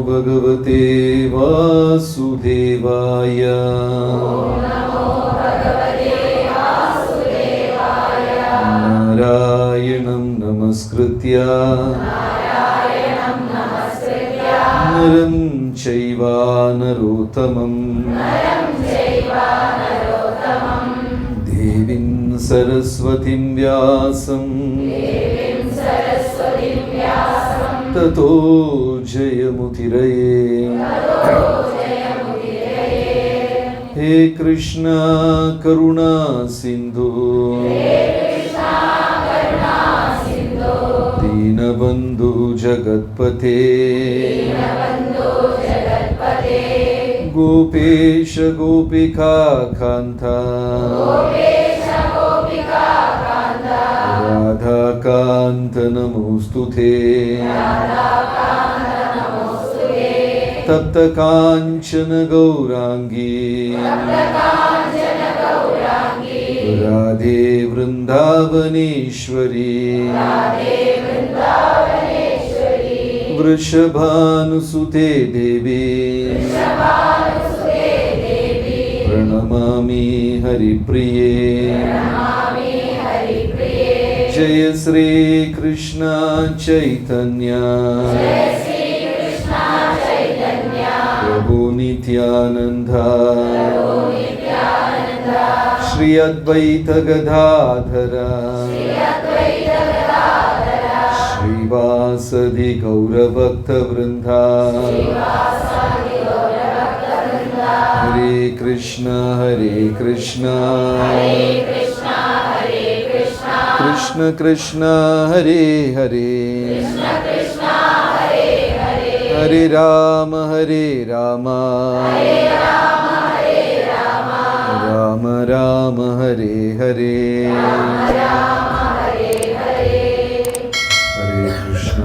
ഭഗവതേ വാസുദേവായ. നാരായണം നമസ്കൃത്യ നരം ചൈവ നരോത്തമം ദേവീം സരസ്വതീം വ്യാസം തതോ ജയമുദിരയേ. ഹേ കൃഷ്ണ കരുണാ സിന്ധു ദീനബന്ധു ജഗത്പതേ ഗോപേശ ഗോപികാ കാന്ത രാധാകാന്ത നമോസ്തുതേ. തപ്ത കാഞ്ചന ഗൗരാംഗീ രാധേ വൃന്ദാവനേശ്വരി വൃഷഭാനുസുതേ ദേവി പ്രണമാമി ഹരിപ്രിയേ. ജയ ശ്രീ കൃഷ്ണ ചൈതന്യ പ്രഭു നിത്യാനന്ദ ശ്രീ അദ്വൈത ഗദാധര ശ്രീവാസദി ഗൗരഭക്തവൃന്ദ. ഹരേ കൃഷ്ണ കൃഷ്ണ കൃഷ്ണ ഹരേ ഹരേ ഹരേ രാമ രാമ രാമ രാമ ഹരേ ഹരേ. ഹരേ കൃഷ്ണ.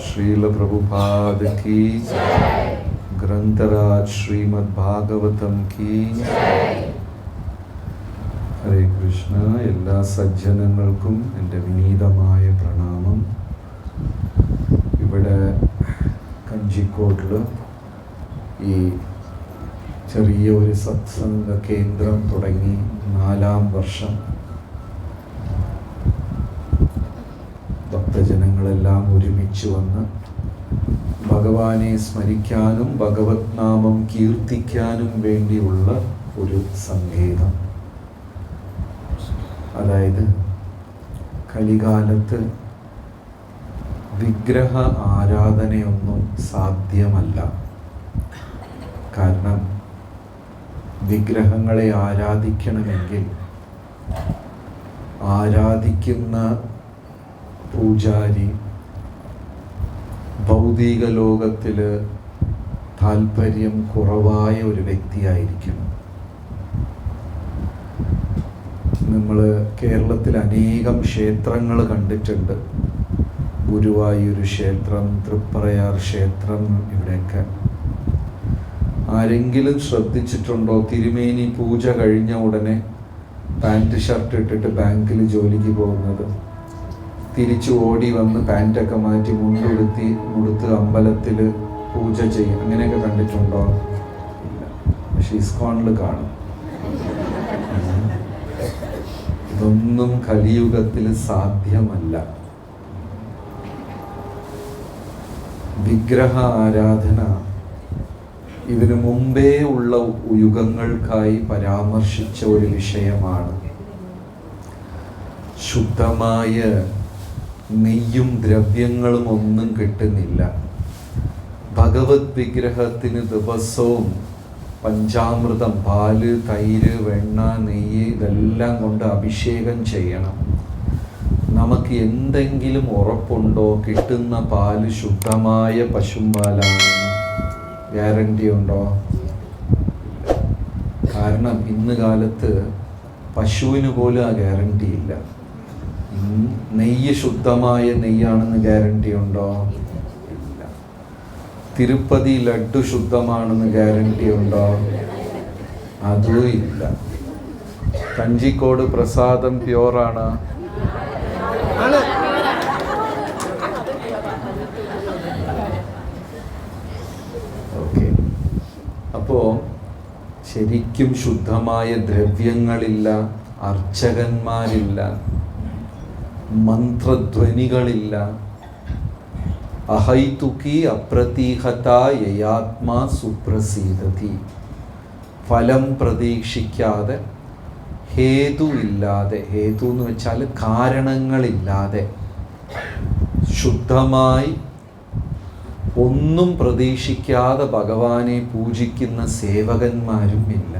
ശ്രീല പ്രഭുപാദ കീ. ഗ്രന്ഥരാജ് ശ്രീമദ് ഭാഗവതം കീ. ഹരേ കൃഷ്ണ. എല്ലാ സജ്ജനങ്ങൾക്കും എൻ്റെ വിനീതമായ പ്രണാമം. ഇവിടെ കഞ്ചിക്കോട്ടിൽ ഈ ചെറിയ ഒരു സത്സംഗ കേന്ദ്രം തുടങ്ങി 4-ാം വർഷം. ഭക്തജനങ്ങളെല്ലാം ഒരുമിച്ച് വന്ന് ഭഗവാനെ സ്മരിക്കാനും ഭഗവത് നാമം കീർത്തിക്കാനും വേണ്ടിയുള്ള ഒരു സങ്കേതം. അതായത് കലികാലത്ത് വിഗ്രഹ ആരാധനയൊന്നും സാധ്യമല്ല. കാരണം വിഗ്രഹങ്ങളെ ആരാധിക്കണമെങ്കിൽ ആരാധിക്കുന്ന പൂജാരി ഭൗതിക ലോകത്തിൽ താല്പര്യം കുറവായ ഒരു വ്യക്തിയായിരിക്കണം. നമ്മൾ കേരളത്തിൽ അനേകം ക്ഷേത്രങ്ങൾ കണ്ടിട്ടുണ്ട്. ഗുരുവായൂർ ക്ഷേത്രം, തൃപ്പറയാർ ക്ഷേത്രം, ഇവിടെയൊക്കെ ആരെങ്കിലും ശ്രദ്ധിച്ചിട്ടുണ്ടോ? തിരുമേനി പൂജ കഴിഞ്ഞ ഉടനെ പാൻറ് ഷർട്ട് ഇട്ടിട്ട് ബാങ്കിൽ ജോലിക്ക് പോകുന്നത്, തിരിച്ചു ഓടി വന്ന് പാൻറ്റൊക്കെ മാറ്റി മുടുത്ത് അമ്പലത്തിൽ പൂജ ചെയ്യും. അങ്ങനെയൊക്കെ കണ്ടിട്ടുണ്ടോ? ഇല്ല. പക്ഷെ ഇസ്കോണിൽ കാണും. ഇതൊന്നും കലിയുഗത്തിൽ സാധ്യമല്ല. വിഗ്രഹ ആരാധന ഇതിനു മുമ്പേ ഉള്ള യുഗങ്ങൾക്കായി പരാമർശിച്ച ഒരു വിഷയമാണ്. ശുദ്ധമായ നെയ്യും ദ്രവ്യങ്ങളും ഒന്നും കിട്ടുന്നില്ല. ഭഗവത് വിഗ്രഹത്തിന് ദിവസവും പഞ്ചാമൃതം, പാല്, തൈര്, വെണ്ണ, നെയ്യ് ഇതെല്ലാം കൊണ്ട് അഭിഷേകം ചെയ്യണം. നമുക്ക് എന്തെങ്കിലും ഉറപ്പുണ്ടോ കിട്ടുന്ന പാല് ശുദ്ധമായ പശുമ്പാലാണെന്ന്? ഗ്യാരണ്ടി ഉണ്ടോ? കാരണം ഇന്ന് കാലത്ത് പശുവിന് പോലും ആ ഗ്യാരണ്ടി ഇല്ല. നെയ്യ് ശുദ്ധമായ നെയ്യാണെന്ന് ഗ്യാരണ്ടി ഉണ്ടോ? ഇല്ല. തിരുപ്പതി ലഡ്ഡു ശുദ്ധമാണെന്ന് ഗ്യാരണ്ടി ഉണ്ടോ? അതും ഇല്ല. കഞ്ചിക്കോട് പ്രസാദം പ്യോറാണ്. ഓക്കെ. അപ്പോൾ ശരിക്കും ശുദ്ധമായ ദ്രവ്യങ്ങളില്ല, അർച്ചകന്മാരില്ല, മന്ത്രധ്വനികളില്ല. അഹൈതുകി അപ്രതീഹത യയാത്മാ സുപ്രസീദതി. ഫലം പ്രതീക്ഷിക്കാതെ, ഹേതു ഇല്ലാതെ, ഹേതു എന്ന് വെച്ചാൽ കാരണങ്ങളില്ലാതെ, ശുദ്ധമായി ഒന്നും പ്രതീക്ഷിക്കാതെ ഭഗവാനെ പൂജിക്കുന്ന സേവകന്മാരും ഇല്ല.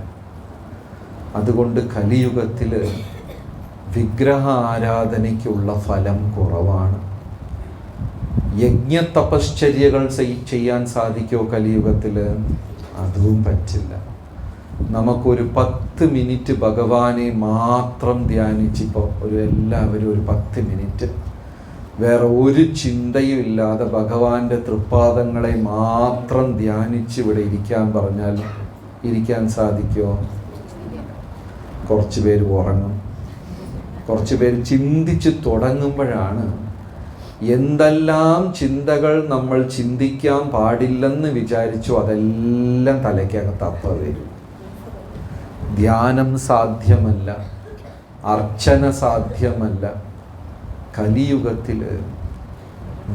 അതുകൊണ്ട് കലിയുഗത്തിൽ വിഗ്രഹ ആരാധനയ്ക്കുള്ള ഫലം കുറവാണ്. യജ്ഞതപശ്ചര്യകൾ ചെയ്യാൻ സാധിക്കുമോ കലിയുഗത്തിൽ? അതും പറ്റില്ല. നമുക്കൊരു 10 മിനിറ്റ് ഭഗവാനെ മാത്രം ധ്യാനിച്ചിപ്പോൾ എല്ലാവരും ഒരു 10 മിനിറ്റ് വേറെ ഒരു ചിന്തയും ഇല്ലാതെ ഭഗവാന്റെ തൃപ്പാദങ്ങളെ മാത്രം ധ്യാനിച്ച് ഇവിടെ ഇരിക്കാൻ പറഞ്ഞാൽ ഇരിക്കാൻ സാധിക്കുമോ? കുറച്ച് പേര് ഉറങ്ങും. കുറച്ച് പേര് ചിന്തിച്ച് തുടങ്ങുമ്പോഴാണ് എന്തെല്ലാം ചിന്തകൾ നമ്മൾ ചിന്തിക്കാൻ പാടില്ലെന്ന് വിചാരിച്ചു അതെല്ലാം തലയ്ക്കകത്ത് അപ്പം വരും. ധ്യാനം സാധ്യമല്ല, അർച്ചന സാധ്യമല്ല. കലിയുഗത്തിൽ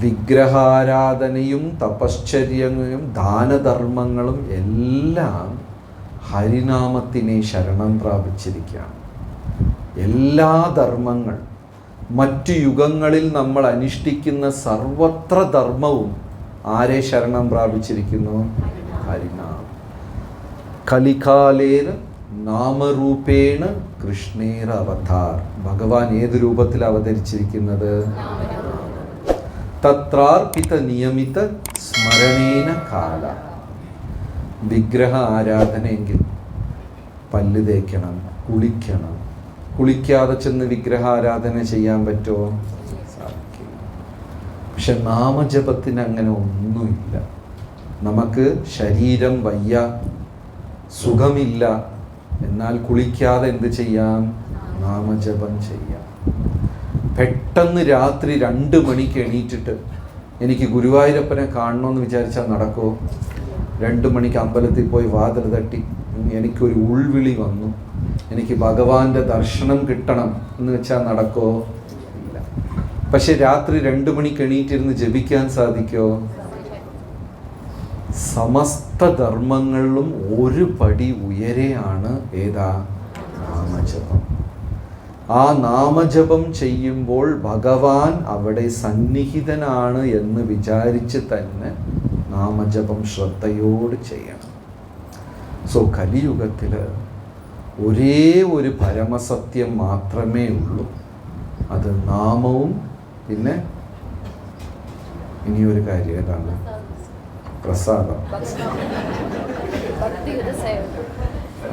വിഗ്രഹാരാധനയും തപശ്ചര്യങ്ങളും ദാനധർമ്മങ്ങളും എല്ലാം ഹരിനാമത്തിനെ ശരണം പ്രാപിച്ചിരിക്കുകയാണ്. എല്ലാ ധർമ്മങ്ങൾ, മറ്റു യുഗങ്ങളിൽ നമ്മൾ അനുഷ്ഠിക്കുന്ന സർവത്ര ധർമ്മവും ആരെ ശരണം പ്രാപിച്ചിരിക്കുന്നു? ഹരിനാമം. കലികാലേന നാമരൂപേണ കൃഷ്ണേര അവതാർ. ഭഗവാൻ ഏത് രൂപത്തിൽ അവതരിച്ചിരിക്കുന്നത്? തത്രാർപ്പിത നിയമിത സ്മരണേന കാല. വിഗ്രഹ ആരാധനയെങ്കിൽ പല്ല് തേക്കണം, കുളിക്കണം. കുളിക്കാതെ ചെന്ന് വിഗ്രഹാരാധന ചെയ്യാൻ പറ്റുമോ? സാധിക്കില്ല. പക്ഷെ നാമജപത്തിന് അങ്ങനെ ഒന്നുമില്ല. നമുക്ക് ശരീരം വയ്യ, സുഖമില്ല, എന്നാൽ കുളിക്കാതെ എന്ത് ചെയ്യാം? നാമജപം ചെയ്യാം. പെട്ടെന്ന് രാത്രി 2 മണിക്ക് എണീറ്റിട്ട് എനിക്ക് ഗുരുവായൂരപ്പനെ കാണണമെന്ന് വിചാരിച്ചാൽ നടക്കുമോ? 2 മണിക്ക് അമ്പലത്തിൽ പോയി വാതിൽ തട്ടി എനിക്കൊരു ഉൾവിളി വന്നു, എനിക്ക് ഭഗവാന്റെ ദർശനം കിട്ടണം എന്ന് വെച്ചാൽ നടക്കുമോ? ഇല്ല. പക്ഷെ രാത്രി 2 മണിക്ക് എണീറ്റിരുന്ന് ജപിക്കാൻ സാധിക്കുമോ? സമസ്ത ധർമ്മങ്ങളിലും ഒരു പടി ഉയരെയാണ് ഏതാ? നാമജപം. ആ നാമജപം ചെയ്യുമ്പോൾ ഭഗവാൻ അവിടെ സന്നിഹിതനാണ് എന്ന് വിചാരിച്ച് തന്നെ നാമജപം ശ്രദ്ധയോട് ചെയ്യണം. സോ കലിയുഗത്തിൽ ഒരേ ഒരു പരമസത്യം മാത്രമേ ഉള്ളൂ. അത് നാമവും പിന്നെ ഇനിയൊരു കാര്യം ഏതാണ്? പ്രസാദം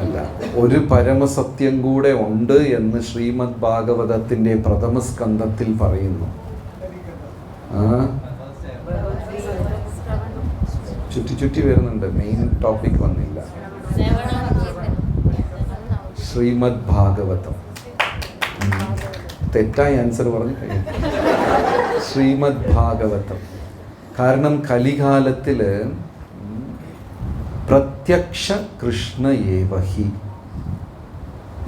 അല്ല, ഒരു പരമസത്യം കൂടെ ഉണ്ട് എന്ന് ശ്രീമദ് ഭാഗവതത്തിന്റെ പ്രഥമ സ്കന്ധത്തിൽ പറയുന്നു. ചുറ്റി വരുന്നുണ്ട്, മെയിൻ ടോപ്പിക് വന്നില്ല. ശ്രീമദ് ഭാഗവതം. തെറ്റായ ആൻസർ പറഞ്ഞു കഴിയും. ശ്രീമദ് ഭാഗവതം. കാരണം കലികാലത്തിൽ പ്രത്യക്ഷ കൃഷ്ണ ഏവഹി.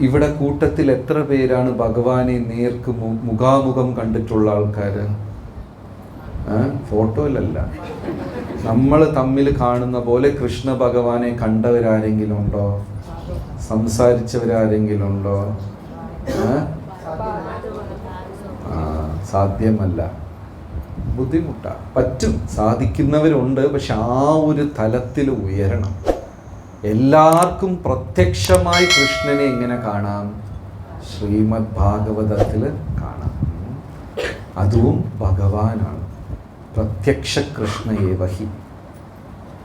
ഇവിടെ കൂട്ടത്തിൽ എത്ര പേരാണ് ഭഗവാനെ നേർക്ക് മുഖാമുഖം കണ്ടിട്ടുള്ള ആൾക്കാർ? ഫോട്ടോയിലല്ല, നമ്മൾ തമ്മിൽ കാണുന്ന പോലെ കൃഷ്ണ ഭഗവാനെ കണ്ടവരാരെങ്കിലും ഉണ്ടോ? സംസാരിച്ചവരാരെങ്കിലും ഉണ്ടോ? സാധ്യമല്ല, ബുദ്ധിമുട്ടാണ്. പറ്റും, സാധിക്കുന്നവരുണ്ട്. പക്ഷെ ആ ഒരു തലത്തിൽ ഉയരണം. എല്ലാവർക്കും പ്രത്യക്ഷമായി കൃഷ്ണനെ എങ്ങനെ കാണാം? ശ്രീമദ് ഭാഗവതത്തിൽ കാണാം. അതും ഭഗവാനാണ്. പ്രത്യക്ഷ കൃഷ്ണ ഏവഹി.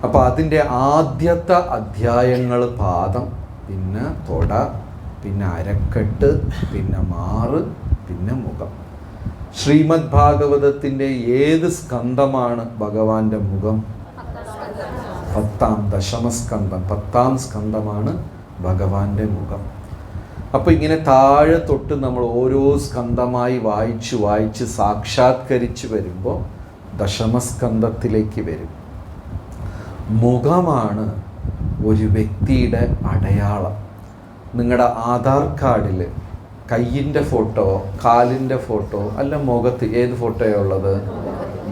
അപ്പം അതിൻ്റെ ആദ്യത്തെ അധ്യായങ്ങൾ പാദം, പിന്നെ തൊട, പിന്നെ അരക്കെട്ട്, പിന്നെ മാറ്, പിന്നെ മുഖം. ശ്രീമദ് ഭാഗവതത്തിൻ്റെ ഏത് സ്കന്ധമാണ് ഭഗവാന്റെ മുഖം? 10ാം ദശമസ്കന്ധം, 10ാം സ്കന്ധമാണ് ഭഗവാന്റെ മുഖം. അപ്പോൾ ഇങ്ങനെ താഴെ തൊട്ട് നമ്മൾ ഓരോ സ്കന്ധമായി വായിച്ച് സാക്ഷാത്കരിച്ച് വരുമ്പോൾ ദശമസ്കന്ധത്തിലേക്ക് വരും. മുഖമാണ് ഒരു വ്യക്തിയുടെ അടയാളം. നിങ്ങളുടെ ആധാർ കാർഡിൽ കയ്യിൻ്റെ ഫോട്ടോ, കാലിൻ്റെ ഫോട്ടോ അല്ല, മുഖത്ത് ഏത് ഫോട്ടോയാണ് ഉള്ളത്?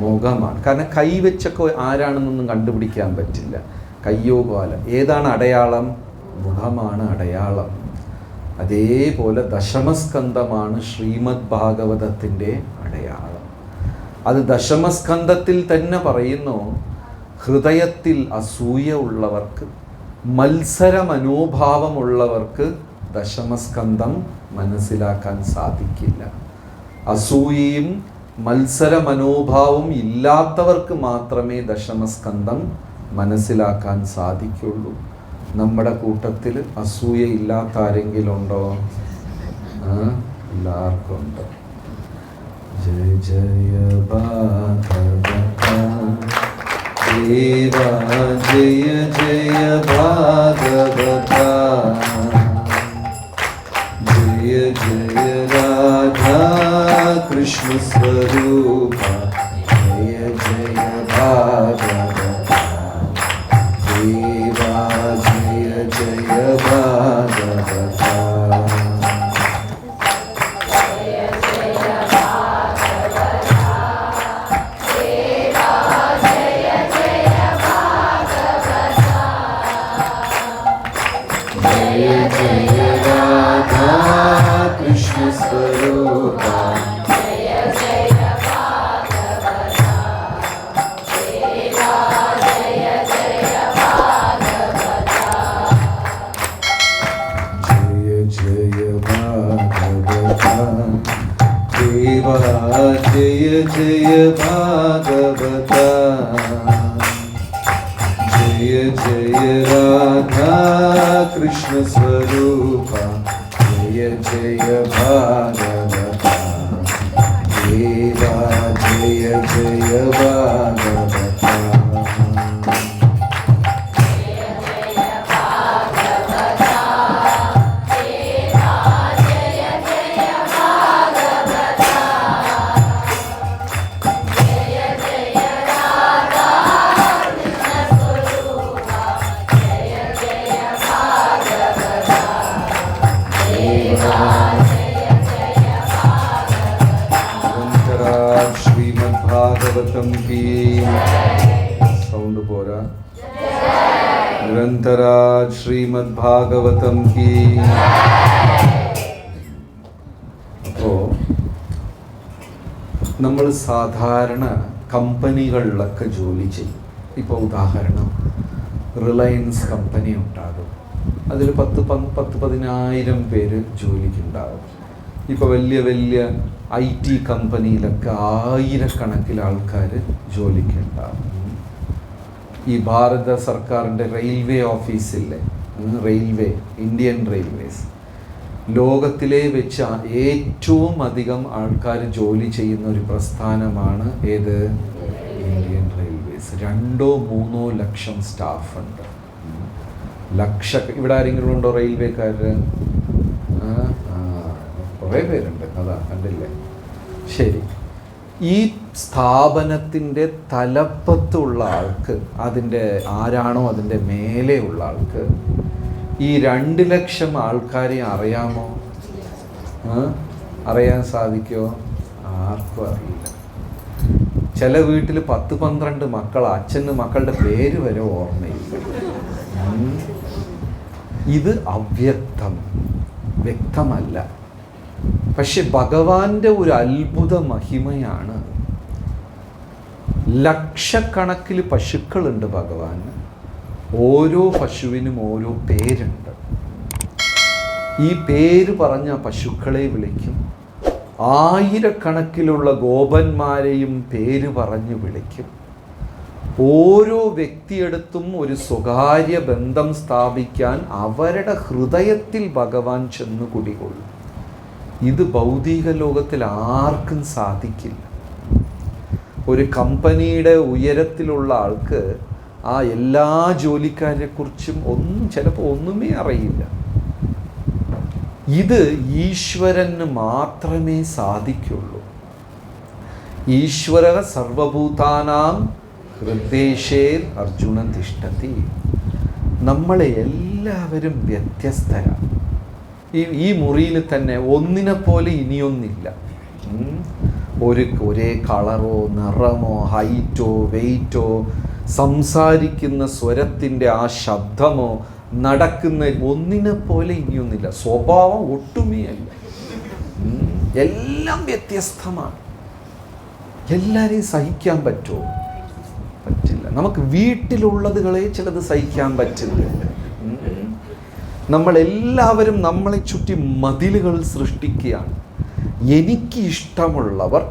മുഖമാണ്. കാരണം കൈ വെച്ചൊക്കെ ആരാണെന്നൊന്നും കണ്ടുപിടിക്കാൻ പറ്റില്ല. കയ്യോ കാലം ഏതാണ് അടയാളം? മുഖമാണ് അടയാളം. അതേപോലെ ദശമസ്കന്ധമാണ് ശ്രീമദ് ഭാഗവതത്തിൻ്റെ അടയാളം. അത് ദശമസ്കന്ധത്തിൽ തന്നെ പറയുന്നു, ഹൃദയത്തിൽ അസൂയ ഉള്ളവർക്ക്, മത്സര മനോഭാവമുള്ളവർക്ക് ദശമസ്കന്ധം മനസ്സിലാക്കാൻ സാധിക്കില്ല. അസൂയയും മത്സര മനോഭാവവും ഇല്ലാത്തവർക്ക് മാത്രമേ ദശമസ്കന്ധം മനസ്സിലാക്കാൻ സാധിക്കുള്ളൂ. നമ്മുടെ കൂട്ടത്തിൽ അസൂയ ഇല്ലാത്ത ആരെങ്കിലും ഉണ്ടോ? എല്ലാവർക്കും ഉണ്ട്. ജയ ജയ ഭാഗവത ദേവാ, ജയ ജയ ഭാഗവത, ജയ ജയ രാധാ കൃഷ്ണ സ്വരൂപ, ജയ ജയ ഭാഗവത ദേവാ, ജയ ജയ ഭാഗവത. जय जय भागवत, जय जय राधा कृष्ण स्वरूप, जय जय भागवत देवा, जय जय भागवत. श्रीमद्भागवतम की साउंड पोरा. निरंतराज श्रीमद्भागवतम की. അപ്പോൾ നമ്മൾ സാധാരണ കമ്പനികളിലൊക്കെ ജോലി ചെയ്യും. ഇപ്പോൾ ഉദാഹരണം റിലയൻസ് കമ്പനി ഉണ്ടാകും, അതിൽ 10,000 പേര് ജോലിക്കുണ്ടാകും. ഇപ്പോൾ വലിയ വലിയ IT കമ്പനിയിലൊക്കെ ആയിരക്കണക്കിന് ആൾക്കാർ ജോലിക്കുണ്ടാകും. ഈ ഭാരത സർക്കാരിൻ്റെ റെയിൽവേ ഓഫീസിലെ റെയിൽവേ, ഇന്ത്യൻ റെയിൽവേസ് ലോകത്തിലെ വെച്ച് ഏറ്റവും അധികം ആൾക്കാർ ജോലി ചെയ്യുന്ന ഒരു പ്രസ്ഥാനമാണ് ഏത്? Indian railways. 2-3 ലക്ഷം സ്റ്റാഫുണ്ട്. ഇവിടെ ആരെങ്കിലും ഉണ്ടോ റെയിൽവേക്കാർ? കുറേ പേരുണ്ട്. അതാ കണ്ടില്ലേ? ശരി. ഈ സ്ഥാപനത്തിൻ്റെ തലപ്പത്തുള്ള ആൾക്ക്, അതിൻ്റെ ആരാണോ അതിൻ്റെ മേലെ ഉള്ള ആൾക്ക് ഈ 2 ലക്ഷം ആൾക്കാരെ അറിയാമോ? അറിയാൻ സാധിക്കുമോ? ആർക്കും അറിയില്ല. ചില വീട്ടിൽ 10-12 മക്കൾ, അച്ഛന് മക്കളുടെ പേര് വരെ ഓർമ്മയില്ല. ഇത് അവ്യക്തം, വ്യക്തമല്ല. പക്ഷെ ഭഗവാന്റെ ഒരു അത്ഭുത മഹിമയാണ്. ലക്ഷക്കണക്കിന് പശുക്കളുണ്ട് ഭഗവാന്. ഓരോ പശുവിനും ഓരോ പേരുണ്ട്. ഈ പേര് പറഞ്ഞ പശുക്കളെ വിളിക്കും. ആയിരക്കണക്കിലുള്ള ഗോപന്മാരെയും പേര് പറഞ്ഞ് വിളിക്കും. ഓരോ വ്യക്തിയെടുത്തും ഒരു സ്വകാര്യ ബന്ധം സ്ഥാപിക്കാൻ അവരുടെ ഹൃദയത്തിൽ ഭഗവാൻ ചെന്ന് കുടികൊള്ളും. ഇത് ഭൗതിക ലോകത്തിൽ ആർക്കും സാധിക്കില്ല. ഒരു കമ്പനിയുടെ ഉയരത്തിലുള്ള ആൾക്ക് ആ എല്ലാ ജോലിക്കാരെക്കുറിച്ചും ചിലപ്പോൾ ഒന്നുമേ അറിയില്ല. ഇത് ഈശ്വരന് മാത്രമേ സാധിക്കുള്ളൂ. ഈശ്വര സർവഭൂതാനാം ഹൃദ്ദേശേർ അർജുന തിഷ്ഠതി. നമ്മളെ എല്ലാവരും വ്യത്യസ്തരാണ്. ഈ മുറിയിൽ തന്നെ ഒന്നിനെ പോലെ ഇനിയൊന്നില്ല. ഒരേ കളറോ നിറമോ ഹൈറ്റോ വെയിറ്റോ സംസാരിക്കുന്ന സ്വരത്തിൻ്റെ ആ ശബ്ദമോ നടക്കുന്ന ഒന്നിനെ പോലെ ഇനിയൊന്നില്ല. സ്വഭാവം ഒട്ടുമേ അല്ല. എല്ലാം വ്യത്യസ്തമാണ്. എല്ലാവരെയും സഹിക്കാൻ പറ്റുമോ? പറ്റില്ല. നമുക്ക് വീട്ടിലുള്ളതുകളെ ചിലത് സഹിക്കാൻ പറ്റില്ല. നമ്മളെല്ലാവരും നമ്മളെ ചുറ്റി മതിലുകൾ സൃഷ്ടിക്കുകയാണ്. എനിക്ക് ഇഷ്ടമുള്ളവർ,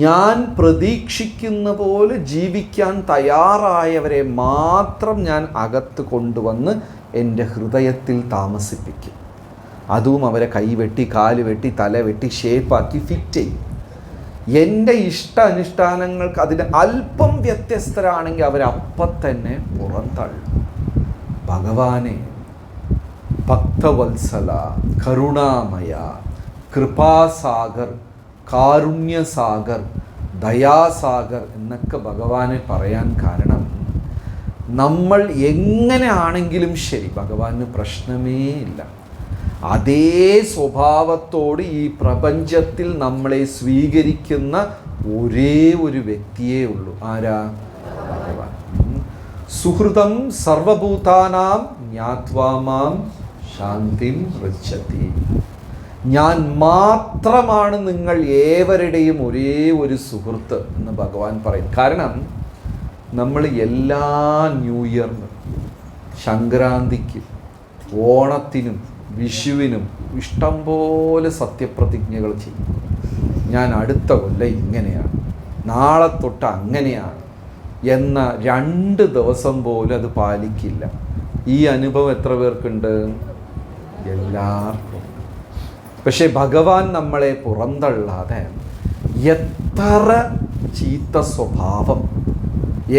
ഞാൻ പ്രതീക്ഷിക്കുന്ന പോലെ ജീവിക്കാൻ തയ്യാറായവരെ മാത്രം ഞാൻ അകത്ത് കൊണ്ടുവന്ന് എൻ്റെ ഹൃദയത്തിൽ താമസിപ്പിക്കും. അതും അവരെ കൈവെട്ടി, കാല് വെട്ടി, തല വെട്ടി, ഷേപ്പാക്കി ഫിറ്റ് ചെയ്യും. എൻ്റെ അനുഷ്ഠാനങ്ങൾക്ക് അതിന് അല്പം വ്യത്യസ്തരാണെങ്കിൽ അവരപ്പം തന്നെ പുറന്തള്ളും. ഭഗവാനെ ഭക്തവത്സല, കരുണാമയ, കൃപാസാഗർ, കാരുണ്യസാഗർ, ദയാസാഗർ എന്നൊക്കെ ഭഗവാനെ പറയാൻ കാരണം, നമ്മൾ എങ്ങനെ ആണെങ്കിലും ശരി ഭഗവാന് പ്രശ്നമേ ഇല്ല. അതേ സ്വഭാവത്തോട് ഈ പ്രപഞ്ചത്തിൽ നമ്മളെ സ്വീകരിക്കുന്ന ഒരേ ഒരു വ്യക്തിയേ ഉള്ളൂ. ആരാ? ഭഗവാൻ. സുഹൃതം സർവഭൂതാനാം ജ്ഞാത്വാ മാം ശാന്തിം പൃച്ഛതി. ഞാൻ മാത്രമാണ് നിങ്ങൾ ഏവരുടെയും ഒരേ ഒരു സുഹൃത്ത് എന്ന് ഭഗവാൻ പറയും. കാരണം നമ്മൾ എല്ലാ ന്യൂ ഇയറിനും, സംക്രാന്തിക്കും, ഓണത്തിനും, വിഷുവിനും ഇഷ്ടംപോലെ സത്യപ്രതിജ്ഞകൾ ചെയ്യും. ഞാൻ അടുത്ത കൊല്ലം ഇങ്ങനെയാണ്, നാളെ തൊട്ട് അങ്ങനെയാണ് എന്ന 2 ദിവസം പോലും അത് പാലിക്കില്ല. ഈ അനുഭവം എത്ര പേർക്കുണ്ട്? എല്ലാവർക്കും. പക്ഷെ ഭഗവാൻ നമ്മളെ പുറന്തള്ളാതെ എത്ര ചീത്ത സ്വഭാവം,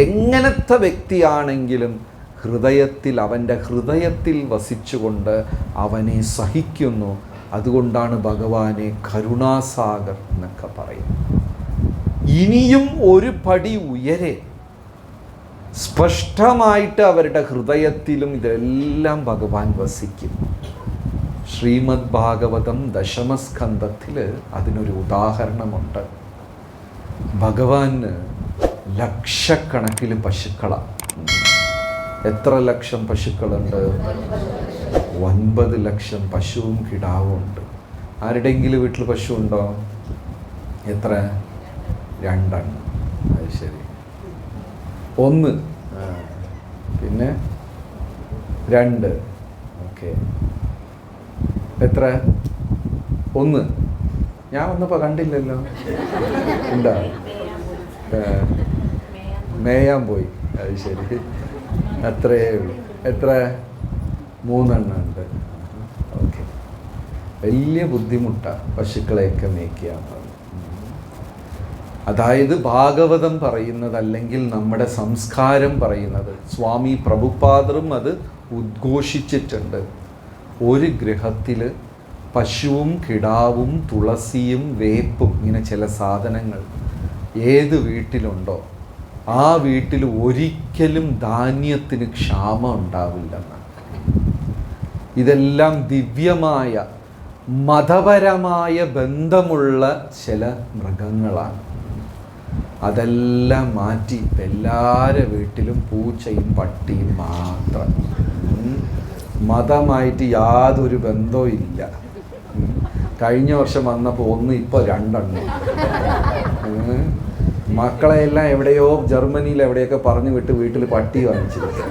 എങ്ങനത്തെ വ്യക്തിയാണെങ്കിലും ഹൃദയത്തിൽ, അവൻ്റെ ഹൃദയത്തിൽ വസിച്ചുകൊണ്ട് അവനെ സഹിക്കുന്നു. അതുകൊണ്ടാണ് ഭഗവാനെ കരുണാസാഗർ എന്നൊക്കെ പറയുന്നത്. ഇനിയും ഒരു പടി ഉയരെ സ്പഷ്ടമായിട്ട് അവരുടെ ഹൃദയത്തിലും ഇതെല്ലാം ഭഗവാൻ വസിക്കും. ശ്രീമദ് ഭാഗവതം 10ാം സ്കന്ധത്തിൽ അതിനൊരു ഉദാഹരണമുണ്ട്. ഭഗവാന് ലക്ഷക്കണക്കിന് പശുക്കളാണ്. എത്ര ലക്ഷം പശുക്കളുണ്ട്? 9 ലക്ഷം പശുവും കിടാവും ഉണ്ട്. ആരുടെയെങ്കിലും വീട്ടിൽ പശു ഉണ്ടോ? എത്ര? 2. അത് ശരി. 1, പിന്നെ 2. ഓക്കെ. എത്ര? 1. ഞാൻ വന്നപ്പോൾ കണ്ടില്ലല്ലോ. ഉണ്ടാ? മേയാൻ പോയി. അത് ശരി. അത്രയേ ഉള്ളൂ. എത്ര? 3 ഉണ്ട്. ഓക്കെ. വലിയ ബുദ്ധിമുട്ടാണ് പശുക്കളെയൊക്കെ മേയ്ക്കുക. അതായത് ഭാഗവതം പറയുന്നത്, അല്ലെങ്കിൽ നമ്മുടെ സംസ്കാരം പറയുന്നത്, സ്വാമി പ്രഭുപാദറും അത് ഉദ്ഘോഷിച്ചിട്ടുണ്ട്. ഒരു ഗൃഹത്തിൽ പശുവും കിടാവും തുളസിയും വേപ്പും ഇങ്ങനെ ചില സാധനങ്ങൾ ഏത് വീട്ടിലുണ്ടോ ആ വീട്ടിൽ ഒരിക്കലും ധാന്യത്തിന് ക്ഷാമം ഉണ്ടാവില്ലെന്നാണ്. ഇതെല്ലാം ദിവ്യമായ മതപരമായ ബന്ധമുള്ള ചില മൃഗങ്ങളാണ്. അതെല്ലാം മാറ്റി എല്ലാവരുടെ വീട്ടിലും പൂച്ചയും പട്ടിയും മാത്രം. മതമായിട്ട് യാതൊരു ബന്ധവും ഇല്ല. കഴിഞ്ഞ വർഷം വന്നപ്പോൾ 1, ഇപ്പോൾ 2. മക്കളെയെല്ലാം എവിടെയോ ജർമ്മനിയിൽ എവിടെയൊക്കെ പറഞ്ഞു വിട്ട് വീട്ടിൽ പട്ടി വാങ്ങിച്ചിരിക്കുക.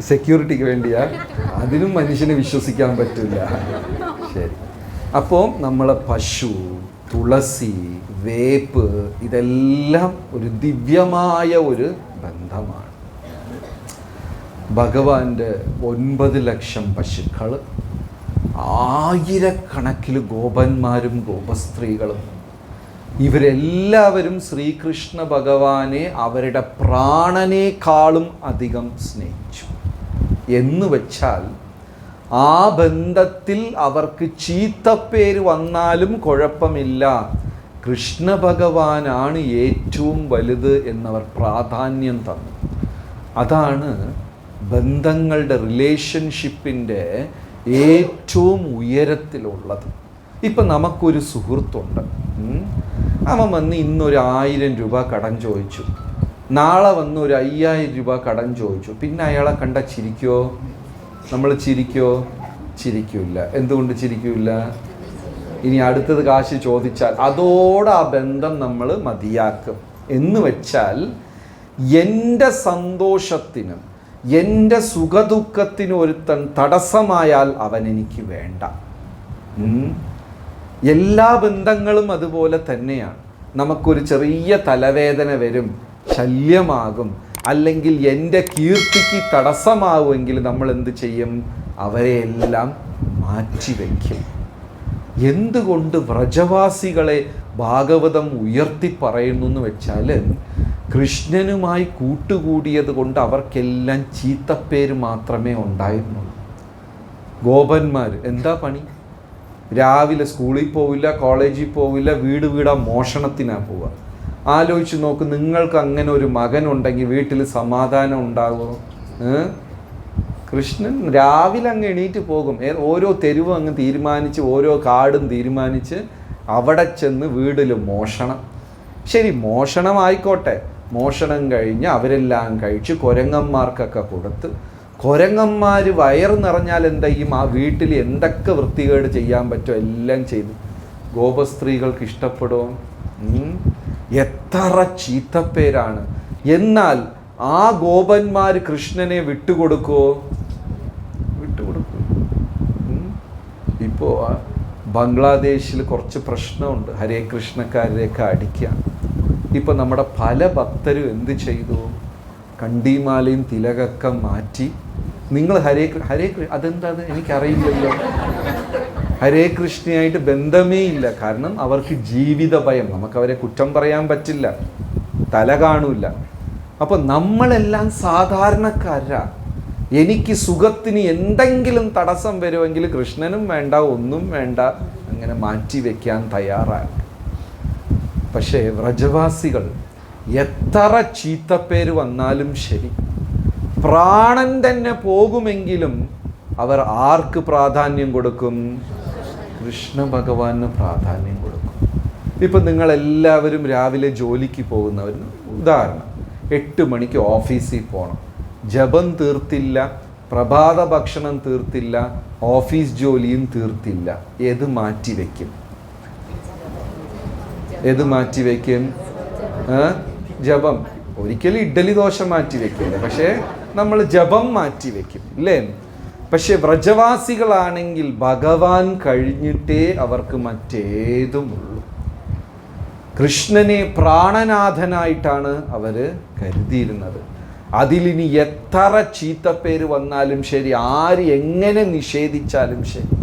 സെക്യൂരിറ്റിക്ക് വേണ്ടിയാ? അതിനും മനുഷ്യനെ വിശ്വസിക്കാൻ പറ്റില്ല. ശരി. അപ്പോൾ നമ്മളെ പശു, തുളസി, വേപ്പ് ഇതെല്ലാം ഒരു ദിവ്യമായ ഒരു ബന്ധമാണ്. ഭഗവാന്റെ 9 ലക്ഷം പശുക്കൾ, ആയിരക്കണക്കിന് ഗോപന്മാരും ഗോപസ്ത്രീകളും, ഇവരെല്ലാവരും ശ്രീകൃഷ്ണ ഭഗവാനെ അവരുടെ പ്രാണനേക്കാളും അധികം സ്നേഹിച്ചു. എന്ന് വെച്ചാൽ ആ ബന്ധത്തിൽ അവർക്ക് ചീത്തപ്പേര് വന്നാലും കുഴപ്പമില്ല, കൃഷ്ണ ഭഗവാനാണ് ഏറ്റവും വലുത് എന്നവർ പ്രാധാന്യം തന്നു. അതാണ് ബന്ധങ്ങളുടെ, റിലേഷൻഷിപ്പിൻ്റെ ഏറ്റവും ഉയരത്തിലുള്ളത്. ഇപ്പം നമുക്കൊരു സുഹൃത്തുണ്ട്, അവൻ വന്ന് ഇന്നൊരു 1000 രൂപ കടം ചോദിച്ചു, നാളെ വന്ന് ഒരു 5000 രൂപ കടം ചോദിച്ചു. പിന്നെ അയാളെ കണ്ട ചിരിക്കോ? നമ്മൾ ചിരിക്കോ? ചിരിക്കില്ല. എന്തുകൊണ്ട് ചിരിക്കില്ല? ഇനി അടുത്തത് കാശ് ചോദിച്ചാൽ അതോടെ ആ ബന്ധം നമ്മൾ മതിയാക്കും. എന്ന് വെച്ചാൽ എൻ്റെ സന്തോഷത്തിനും എൻ്റെ സുഖദുഃഖത്തിനും ഒരുത്തൻ തടസ്സമായാൽ അവൻ എനിക്ക് വേണ്ട. എല്ലാ ബന്ധങ്ങളും അതുപോലെ തന്നെയാണ്. നമുക്കൊരു ചെറിയ തലവേദന വരും, ശല്യമാകും, അല്ലെങ്കിൽ എൻ്റെ കീർത്തിക്ക് തടസ്സമാവുമെങ്കിൽ നമ്മൾ എന്ത് ചെയ്യും? അവരെയെല്ലാം മാറ്റിവെക്കും. എന്തുകൊണ്ട് വ്രജവാസികളെ ഭാഗവതം ഉയർത്തി പറയുന്നു എന്ന് വെച്ചാൽ, കൃഷ്ണനുമായി കൂട്ടുകൂടിയത് കൊണ്ട് അവർക്കെല്ലാം ചീത്തപ്പേര് മാത്രമേ ഉണ്ടായിരുന്നുള്ളൂ. ഗോപന്മാർ എന്താ പണി? രാവിലെ സ്കൂളിൽ പോവില്ല, കോളേജിൽ പോവില്ല, വീടാ മോഷണത്തിനാണ് പോവുക. ആലോചിച്ച് നോക്ക്, നിങ്ങൾക്ക് അങ്ങനെ ഒരു മകനുണ്ടെങ്കിൽ വീട്ടിൽ സമാധാനം ഉണ്ടാകുമോ? കൃഷ്ണൻ രാവിലെ അങ്ങ് എണീറ്റ് പോകും, ഓരോ തെരുവും അങ്ങ് തീരുമാനിച്ച്, ഓരോ കാടും തീരുമാനിച്ച് അവിടെ ചെന്ന് വീട്ടിൽ മോഷണം. ശരി, മോഷണമായിക്കോട്ടെ. മോഷണം കഴിഞ്ഞ് അവരെല്ലാം കഴിച്ച് കുരങ്ങന്മാർക്കൊക്കെ കൊടുത്ത്, കുരങ്ങന്മാർ വയറ് നിറഞ്ഞാൽ എന്താ ചെയ്യും? ആ വീട്ടിൽ എന്തൊക്കെ വൃത്തികേട് ചെയ്യാൻ പറ്റുമോ എല്ലാം ചെയ്തു. ഗോപസ്ത്രീകൾക്ക് ഇഷ്ടപ്പെടുമോ? എത്ര ചീത്തപ്പേരാണ്. എന്നാൽ ആ ഗോപന്മാർ കൃഷ്ണനെ വിട്ടുകൊടുക്കുമോ? വിട്ടുകൊടുക്കും. ഇപ്പോൾ ബംഗ്ലാദേശിൽ കുറച്ച് പ്രശ്നമുണ്ട്, ഹരേ കൃഷ്ണക്കാരെയൊക്കെ അടിക്കുക. ഇപ്പം നമ്മുടെ പല ഭക്തരും എന്ത് ചെയ്തു? കണ്ടിമാലയും തിലകൊക്കെ മാറ്റി, നിങ്ങൾ ഹരേ അതെന്താ എനിക്കറിയില്ലല്ലോ. ഹരേ കൃഷ്ണയായിട്ട് ബന്ധമേ ഇല്ല. കാരണം അവർക്ക് ജീവിത ഭയം. നമുക്കവരെ കുറ്റം പറയാൻ പറ്റില്ല, തല കാണൂല. അപ്പം നമ്മളെല്ലാം സാധാരണക്കാരാ. എനിക്ക് സുഖത്തിന് എന്തെങ്കിലും തടസ്സം വരുമെങ്കിൽ കൃഷ്ണനും വേണ്ട, ഒന്നും വേണ്ട, അങ്ങനെ മാറ്റി വയ്ക്കാൻ തയ്യാറാണ്. പക്ഷേ വ്രജവാസികൾ എത്ര ചീത്തപ്പേര് വന്നാലും ശരി, പ്രാണൻ തന്നെ പോകുമെങ്കിലും അവർ ആർക്ക് പ്രാധാന്യം കൊടുക്കും? കൃഷ്ണ ഭഗവാന് പ്രാധാന്യം കൊടുക്കും. ഇപ്പം നിങ്ങളെല്ലാവരും രാവിലെ ജോലിക്ക് പോകുന്നവർ, ഉദാഹരണം 8 മണിക്ക് ഓഫീസിൽ പോകണം, ജപം തീർത്തില്ല, പ്രഭാത ഭക്ഷണം തീർത്തില്ല, ഓഫീസ് ജോലിയും തീർത്തില്ല, ഏത് മാറ്റിവെക്കും? ഏത് മാറ്റിവെക്കും? ജപം. ഒരിക്കലും ഇഡ്ഡലി ദോശ മാറ്റിവെക്കില്ല, പക്ഷേ നമ്മൾ ജപം മാറ്റിവെക്കും, ഇല്ലേ? പക്ഷെ വ്രജവാസികളാണെങ്കിൽ ഭഗവാൻ കഴിഞ്ഞിട്ടേ അവർക്ക് മറ്റേതുമുള്ളൂ. കൃഷ്ണനെ പ്രാണനാഥനായിട്ടാണ് അവർ കരുതിയിരുന്നത്. അതിലിനി എത്ര ചീത്തപ്പേര് വന്നാലും ശരി, ആര് എങ്ങനെ നിഷേധിച്ചാലും ശരി,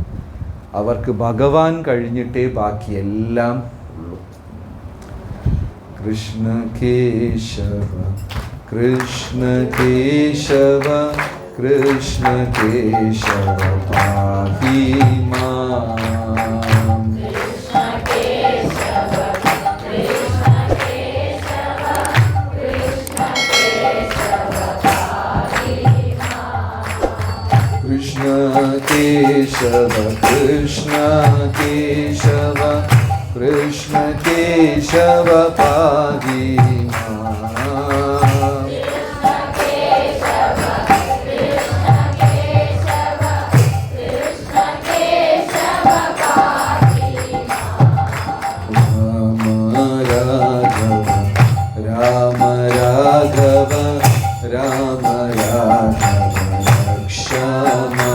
അവർക്ക് ഭഗവാൻ കഴിഞ്ഞിട്ടേ ബാക്കിയെല്ലാം ഉള്ളൂ. കൃഷ്ണ കേശവ കൃഷ്ണ കേശവ കൃഷ്ണ കേശവ പാഹി മാം. കൃഷ്ണ കേശവ കൃഷ്ണ കേശവ കൃഷ്ണ കേശവ പാഹി മാം. കൃഷ്ണ കേശവ കൃഷ്ണ കേശവ കൃഷ്ണ കേശവ പാഹി മാം. രാമ രാഘവ രാമ രാഘവ രക്ഷമാ.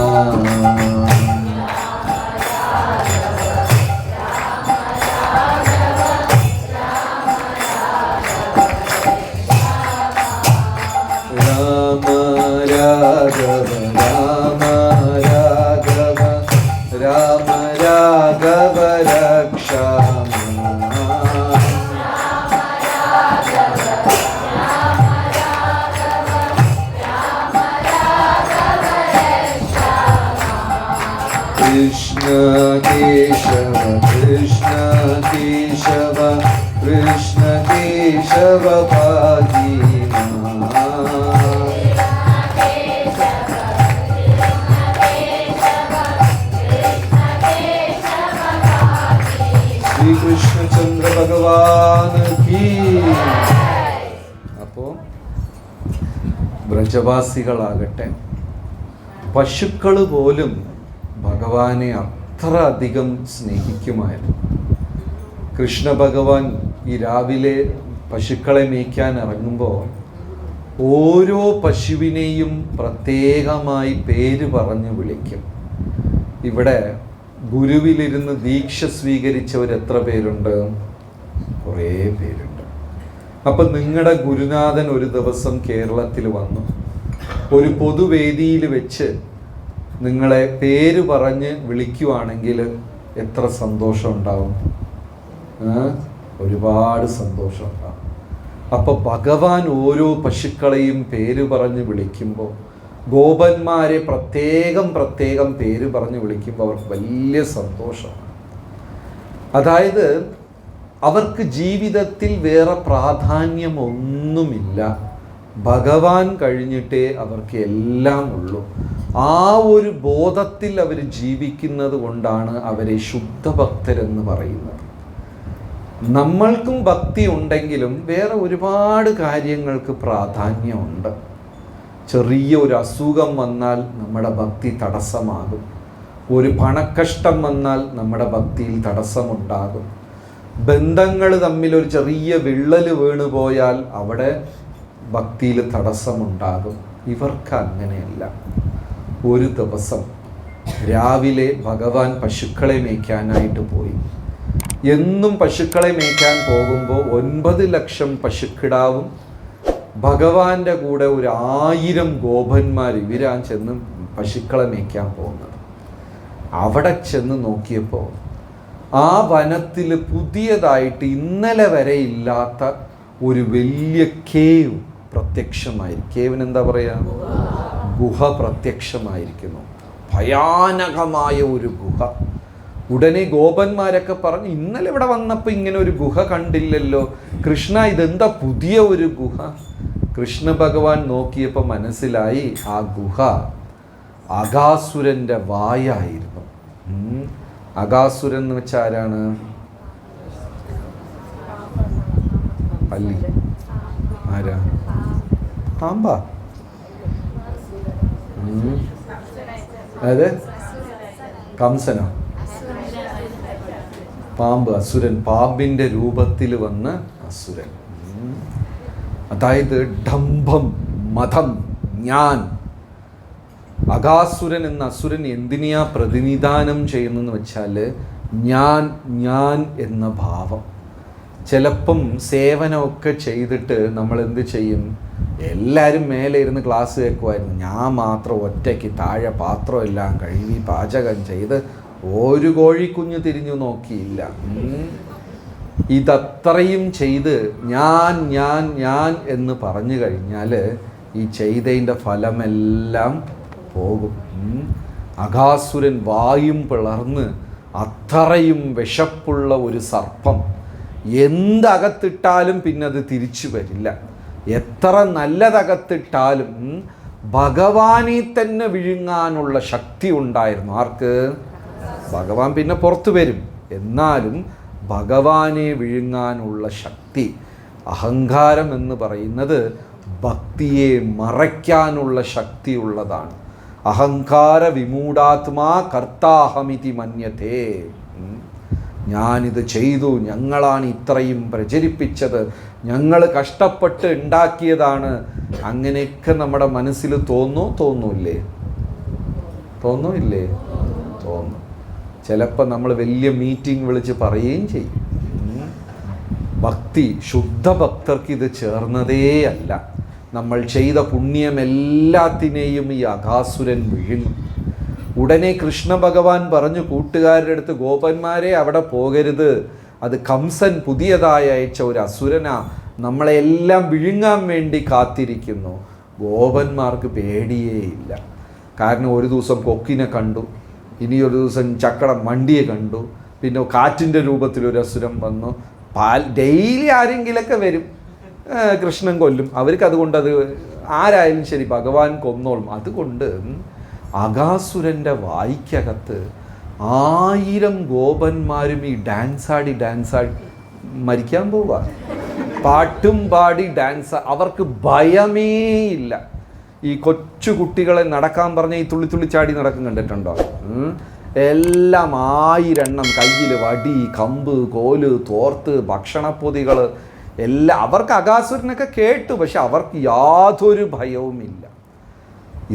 രാമ രാഘവ രാമ രാഘവ രാമ രാഘവ രക്ഷമാ. കൃഷ്ണ കേശവ കൃഷ്ണ കേശവ കൃഷ്ണ കേശവ പാഹി ശ്രീകൃഷ്ണചന്ദ്ര ഭഗവാൻ കീ. അപ്പോ ബ്രജവാസികളാകട്ടെ, പശുക്കൾ പോലും ഭഗവാനെ അത്ര അധികം സ്നേഹിക്കുമായിരുന്നു. കൃഷ്ണ ഭഗവാൻ ഈ രാവിലെ പശുക്കളെ മേയ്ക്കാൻ ഇറങ്ങുമ്പോൾ ഓരോ പശുവിനെയും പ്രത്യേകമായി പേര് പറഞ്ഞ് വിളിക്കും. ഇവിടെ ഗുരുവിലിരുന്ന് ദീക്ഷ സ്വീകരിച്ചവർ എത്ര പേരുണ്ട്? കുറേ പേരുണ്ട്. അപ്പം നിങ്ങളുടെ ഗുരുനാഥൻ ഒരു ദിവസം കേരളത്തിൽ വന്നു ഒരു പൊതുവേദിയിൽ വെച്ച് നിങ്ങളെ പേര് പറഞ്ഞ് വിളിക്കുവാണെങ്കിൽ എത്ര സന്തോഷം ഉണ്ടാവും? ഒരുപാട് സന്തോഷം ഉണ്ടാവും. അപ്പോൾ ഭഗവാൻ ഓരോ പശുക്കളെയും പേര് പറഞ്ഞ് വിളിക്കുമ്പോൾ, ഗോപന്മാരെ പ്രത്യേകം പ്രത്യേകം പേര് പറഞ്ഞ് വിളിക്കുമ്പോൾ അവർക്ക് വലിയ സന്തോഷമാണ്. അതായത് അവർക്ക് ജീവിതത്തിൽ വേറെ പ്രാധാന്യമൊന്നുമില്ല, ഭഗവാൻ കഴിഞ്ഞിട്ടേ അവർക്ക് എല്ലാം ഉള്ളൂ. ആ ഒരു ബോധത്തിൽ അവർ ജീവിക്കുന്നത് കൊണ്ടാണ് അവരെ ശുദ്ധഭക്തരെന്ന് പറയുന്നത്. നമ്മൾക്കും ഭക്തി ഉണ്ടെങ്കിലും വേറെ ഒരുപാട് കാര്യങ്ങൾക്ക് പ്രാധാന്യമുണ്ട്. ചെറിയ ഒരു അസുഖം വന്നാൽ നമ്മുടെ ഭക്തി തടസ്സമാകും. ഒരു പണക്കഷ്ടം വന്നാൽ നമ്മുടെ ഭക്തിയിൽ തടസ്സമുണ്ടാകും. ബന്ധങ്ങൾ തമ്മിൽ ഒരു ചെറിയ വിള്ളൽ വീണു പോയാൽ അവിടെ ഭക്തിയിൽ തടസ്സമുണ്ടാകും. ഇവർക്ക് അങ്ങനെയല്ല. ഒരു ദിവസം രാവിലെ ഭഗവാൻ പശുക്കളെ മേയ്ക്കാനായിട്ട് പോയി. എന്നും പശുക്കളെ മേയ്ക്കാൻ പോകുമ്പോൾ 9 ലക്ഷം പശുക്കിടാവും ഭഗവാന്റെ കൂടെ ഒരു 1000 ഗോപന്മാർ ഇവരാൻ ചെന്ന് പശുക്കളെ മേയ്ക്കാൻ പോകുന്നത്. അവിടെ ചെന്ന് നോക്കിയപ്പോൾ ആ വനത്തിൽ പുതിയതായിട്ട് ഇന്നലെ വരെ ഇല്ലാത്ത ഒരു വലിയ കേവ് പ്രത്യക്ഷമായി. കേവിന് എന്താ പറയുക? ഗുഹ പ്രത്യക്ഷമായിരിക്കുന്നു. ഭയാനകമായ ഒരു ഗുഹ. ഉടനെ ഗോപന്മാരൊക്കെ പറഞ്ഞു, ഇന്നലെ ഇവിടെ വന്നപ്പോൾ ഇങ്ങനെ ഒരു ഗുഹ കണ്ടില്ലല്ലോ കൃഷ്ണ, ഇതെന്താ പുതിയ ഒരു ഗുഹ? കൃഷ്ണ ഭഗവാൻ നോക്കിയപ്പോൾ മനസ്സിലായി ആ ഗുഹ അകാസുരൻ്റെ വായായിരുന്നു. അകാസുരൻ എന്ന് വെച്ചാൽ ആരാണ്? പല്ലി ആരാ? പാമ്പാ? അതായത് കംസനോ? പാമ്പ്, അസുരൻ, പാമ്പിൻ്റെ രൂപത്തിൽ വന്ന അസുരൻ. അതായത് ഡംഭം, മതം, ഞാൻ. അകാസുരൻ എന്ന അസുരൻ എന്തിനെയാ പ്രതിനിധാനം ചെയ്യുന്നതെന്ന് വെച്ചാൽ ഞാൻ എന്ന ഭാവം. ചിലപ്പം സേവനമൊക്കെ ചെയ്തിട്ട് നമ്മൾ എന്ത് ചെയ്യും? എല്ലാവരും മേലെ ഇരുന്ന് ക്ലാസ് കേൾക്കുമായിരുന്നു, ഞാൻ മാത്രം ഒറ്റയ്ക്ക് താഴെ പാത്രം എല്ലാം കഴുകി പാചകം ചെയ്ത് ഒരു കോഴിക്കുഞ്ഞ് തിരിഞ്ഞു നോക്കിയില്ല. ഇതത്രയും ചെയ്ത് ഞാൻ എന്ന് പറഞ്ഞു കഴിഞ്ഞാൽ ഈ ചെയ്തതിൻ്റെ ഫലമെല്ലാം പോകും. അകാസുരൻ വായും പിളർന്ന് അത്രയും വിശപ്പുള്ള ഒരു സർപ്പം എന്തകത്തിട്ടാലും പിന്നെ അത് തിരിച്ചു വരില്ല. എത്ര നല്ലതകത്തിട്ടാലും ഭഗവാനെ തന്നെ വിഴുങ്ങാനുള്ള ശക്തി ഉണ്ടായിരുന്നു. ആർക്ക്? ഭഗവാൻ പിന്നെ പുറത്തു വരും, എന്നാലും ഭഗവാനെ വിഴുങ്ങാനുള്ള ശക്തി. അഹങ്കാരം എന്ന് പറയുന്നത് ഭക്തിയെ മറയ്ക്കാനുള്ള ശക്തിയുള്ളതാണ്. അഹങ്കാര വിമൂഢാത്മാ കർത്താഹമിതി മന്യതേ. ഞാനിത് ചെയ്തു, ഞങ്ങളാണ് ഇത്രയും പ്രചരിപ്പിച്ചത്, ഞങ്ങൾ കഷ്ടപ്പെട്ട് ഉണ്ടാക്കിയതാണ്, അങ്ങനെയൊക്കെ നമ്മുടെ മനസ്സിൽ തോന്നൂല്ലേ? തോന്നൂല്ലേ? തോന്നും. ചിലപ്പോൾ നമ്മൾ വലിയ മീറ്റിംഗ് വിളിച്ച് പറയുകയും ചെയ്യും. ഭക്തി, ശുദ്ധ ഭക്തർക്ക് ഇത് ചേർന്നതേ അല്ല. നമ്മൾ ചെയ്ത പുണ്യമെല്ലാത്തിനെയും ഈ അകാസുരൻ വിഴുങ്ങും. ഉടനെ കൃഷ്ണ ഭഗവാൻ പറഞ്ഞു കൂട്ടുകാരുടെ അടുത്ത്, ഗോപന്മാരെ അവിടെ പോകരുത്, അത് കംസൻ പുതിയതായി അയച്ച ഒരു അസുരനാ, നമ്മളെല്ലാം വിഴുങ്ങാൻ വേണ്ടി കാത്തിരിക്കുന്നു. ഗോപന്മാർക്ക് പേടിയേ ഇല്ല. കാരണം ഒരു ദിവസം കൊക്കിനെ കണ്ടു, ഇനിയൊരു ദിവസം ചക്കടം വണ്ടിയെ കണ്ടു, പിന്നെ കാറ്റിൻ്റെ രൂപത്തിലൊരു അസുരം വന്നു. ഡെയിലി ആരെങ്കിലൊക്കെ വരും, കൃഷ്ണൻ കൊല്ലും. അവർക്ക് അതുകൊണ്ട് അത് ആരായാലും ശരി ഭഗവാൻ കൊന്നോളും. അതുകൊണ്ട് അകാസുരൻ്റെ വായ്ക്കകത്ത് 1000 ഗോപന്മാരും ഈ ഡാൻസാടി മരിക്കാൻ പോവുക. പാട്ടും പാടി ഡാൻസ്. അവർക്ക് ഭയമേ ഇല്ല. ഈ കൊച്ചു കുട്ടികളെ നടക്കാൻ പറഞ്ഞ ഈ തുള്ളി ചാടി നടക്കും കണ്ടിട്ടുണ്ടോ? എല്ലാം 1000 എണ്ണം കയ്യിൽ വടി, കമ്പ്, കോല്, തോർത്ത്, ഭക്ഷണപ്പൊതികൾ എല്ലാം. അവർക്ക് അകാസുരനൊക്കെ കേട്ടു, പക്ഷെ അവർക്ക് യാതൊരു ഭയവുമില്ല.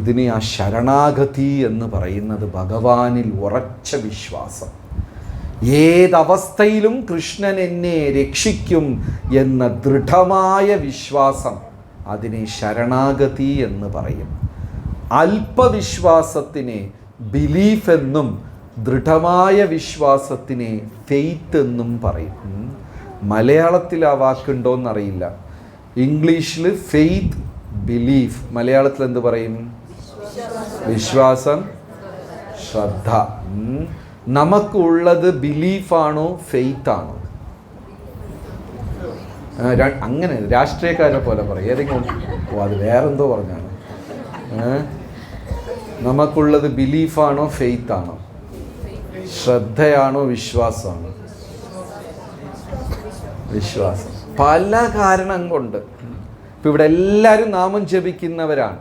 ഇതിനെ ആ ശരണാഗതി എന്ന് പറയുന്നത് ഭഗവാനിൽ ഉറച്ച വിശ്വാസം. ഏതവസ്ഥയിലും കൃഷ്ണൻ എന്നെ രക്ഷിക്കും എന്ന ദൃഢമായ വിശ്വാസം, അതിനെ ശരണാഗതി എന്ന് പറയും. അല്പവിശ്വാസത്തിനെ ബിലീഫ് എന്നും ദൃഢമായ വിശ്വാസത്തിനെ ഫെയ്ത്ത് എന്നും പറയും. മലയാളത്തിൽ ആ വാക്കുണ്ടോയെന്നറിയില്ല. ഇംഗ്ലീഷിൽ ഫെയ്ത്ത്, ബിലീഫ്. മലയാളത്തിൽ എന്ത് പറയും? വിശ്വാസം, ശ്രദ്ധ. നമുക്കുള്ളത് ബിലീഫാണോ ഫെയ്ത്താണോ? അങ്ങനെ രാഷ്ട്രീയക്കാരെ പോലെ പറയും ഏതെങ്കിലും. അത് വേറെന്തോ പറഞ്ഞാണ്. നമുക്കുള്ളത് ബിലീഫാണോ ഫെയ്ത്താണോ? ശ്രദ്ധയാണോ വിശ്വാസമാണോ? വിശ്വാസം. പല കാരണം കൊണ്ട്. ഇപ്പം ഇവിടെ എല്ലാവരും നാമം ജപിക്കുന്നവരാണ്.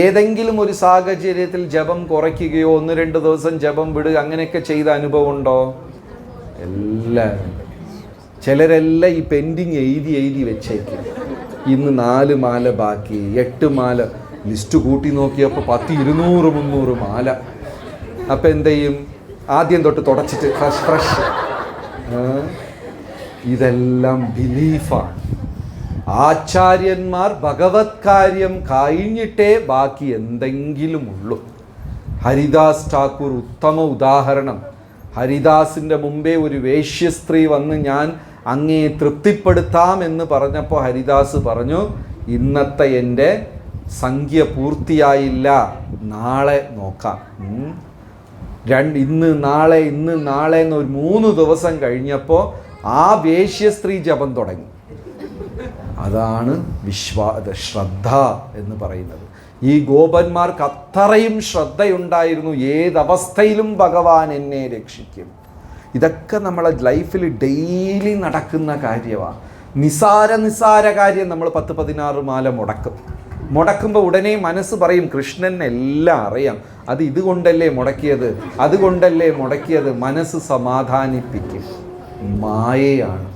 ഏതെങ്കിലും ഒരു സാഹചര്യത്തിൽ ജപം കുറയ്ക്കുകയോ 1-2 ദിവസം ജപം വിടുക അങ്ങനെയൊക്കെ ചെയ്ത അനുഭവം ഉണ്ടോ? എല്ലാവരും. ചിലരെല്ലാം ഈ പെൻഡിങ് എഴുതി വെച്ചേക്കും. ഇന്ന് 4 മാല ബാക്കി, 8 മാല. ലിസ്റ്റ് കൂട്ടി നോക്കിയപ്പോൾ 10, 200, 300 മാല. അപ്പം എന്ത് ചെയ്യും? ആദ്യം തൊട്ട് തുടച്ചിട്ട് ഫ്രഷ്. ഇതെല്ലാം ബിലീഫാണ്. ആചാര്യന്മാർ ഭഗവത് കാര്യം കഴിഞ്ഞിട്ടേ ബാക്കി എന്തെങ്കിലും ഉള്ളൂ. ഹരിദാസ് ഠാക്കൂർ ഉത്തമ ഉദാഹരണം. ഹരിദാസിൻ്റെ മുമ്പേ ഒരു വേശ്യസ്ത്രീ വന്ന് ഞാൻ അങ്ങേ തൃപ്തിപ്പെടുത്താം എന്ന് പറഞ്ഞപ്പോൾ ഹരിദാസ് പറഞ്ഞു, ഇന്നത്തെ എൻ്റെ സംഖ്യ പൂർത്തിയായില്ല, നാളെ നോക്കാം. ഇന്ന് നാളെ എന്നൊരു 3 ദിവസം കഴിഞ്ഞപ്പോൾ ആ വേശ്യസ്ത്രീ ജപം തുടങ്ങി. അതാണ് ശ്രദ്ധ എന്ന് പറയുന്നത്. ഈ ഗോപന്മാർക്ക് അത്രയും ശ്രദ്ധയുണ്ടായിരുന്നു. ഏതവസ്ഥയിലും ഭഗവാൻ എന്നെ രക്ഷിക്കും. ഇതൊക്കെ നമ്മളെ ലൈഫിൽ ഡെയിലി നടക്കുന്ന കാര്യമാണ്. നിസാര കാര്യം നമ്മൾ 10-16 മാല മുടക്കുമ്പോൾ ഉടനെ മനസ്സ് പറയും കൃഷ്ണൻ എല്ലാം അറിയാം, അത് ഇതുകൊണ്ടല്ലേ മുടക്കിയത്, അതുകൊണ്ടല്ലേ മുടക്കിയത്. മനസ്സ് സമാധാനിപ്പിക്കും. മായയാണ്.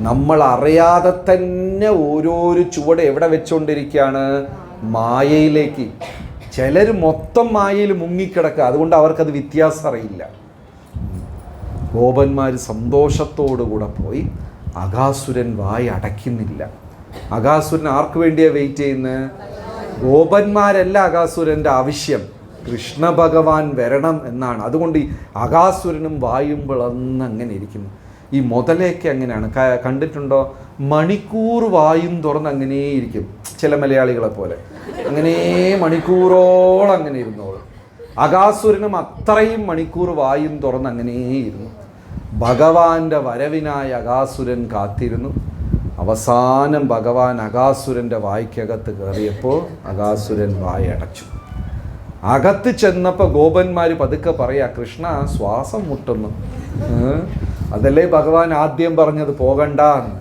നമ്മൾ അറിയാതെ തന്നെ ഓരോരോ ചുവട് എവിടെ വെച്ചുകൊണ്ടിരിക്കുകയാണ്? മായയിലേക്ക്. ചിലർ മൊത്തം മായയിൽ മുങ്ങിക്കിടക്കുക, അതുകൊണ്ട് അവർക്കത് വ്യത്യാസം അറിയില്ല. ഗോപന്മാർ സന്തോഷത്തോടുകൂടെ പോയി. അകാസുരൻ വായ അടയ്ക്കുന്നില്ല. അകാസുരൻ ആർക്ക് വേണ്ടിയാണ് വെയിറ്റ് ചെയ്യുന്നത്? ഗോപന്മാരല്ല അകാസുരൻ്റെ ആവശ്യം, കൃഷ്ണ ഭഗവാൻ വരണം എന്നാണ്. അതുകൊണ്ട് ഈ അകാസുരനും വായും പിളർന്ന് അങ്ങനെ ഇരിക്കുന്നു. ഈ മുതലയൊക്കെ അങ്ങനെയാണ്, കണ്ടിട്ടുണ്ടോ? മണിക്കൂർ വായും തുറന്ന് അങ്ങനെ ഇരിക്കും. ചില മലയാളികളെ പോലെ അങ്ങനെ മണിക്കൂറോളം അങ്ങനെ ഇരുന്നോളും. അകാസുരനും അത്രയും മണിക്കൂർ വായും തുറന്ന് അങ്ങനെ ഇരുന്നു. ഭഗവാന്റെ വരവിനായി അകാസുരൻ കാത്തിരുന്നു. അവസാനം ഭഗവാൻ അകാസുരൻ്റെ വായ്ക്കകത്ത് കയറിയപ്പോൾ അകാസുരൻ വായടച്ചു. അകത്ത് ചെന്നപ്പോൾ ഗോപന്മാർ പതുക്കെ പറയാ, കൃഷ്ണ ശ്വാസം മുട്ടുന്നു. അതല്ലേ ഭഗവാൻ ആദ്യം പറഞ്ഞത് പോകണ്ടാന്ന്.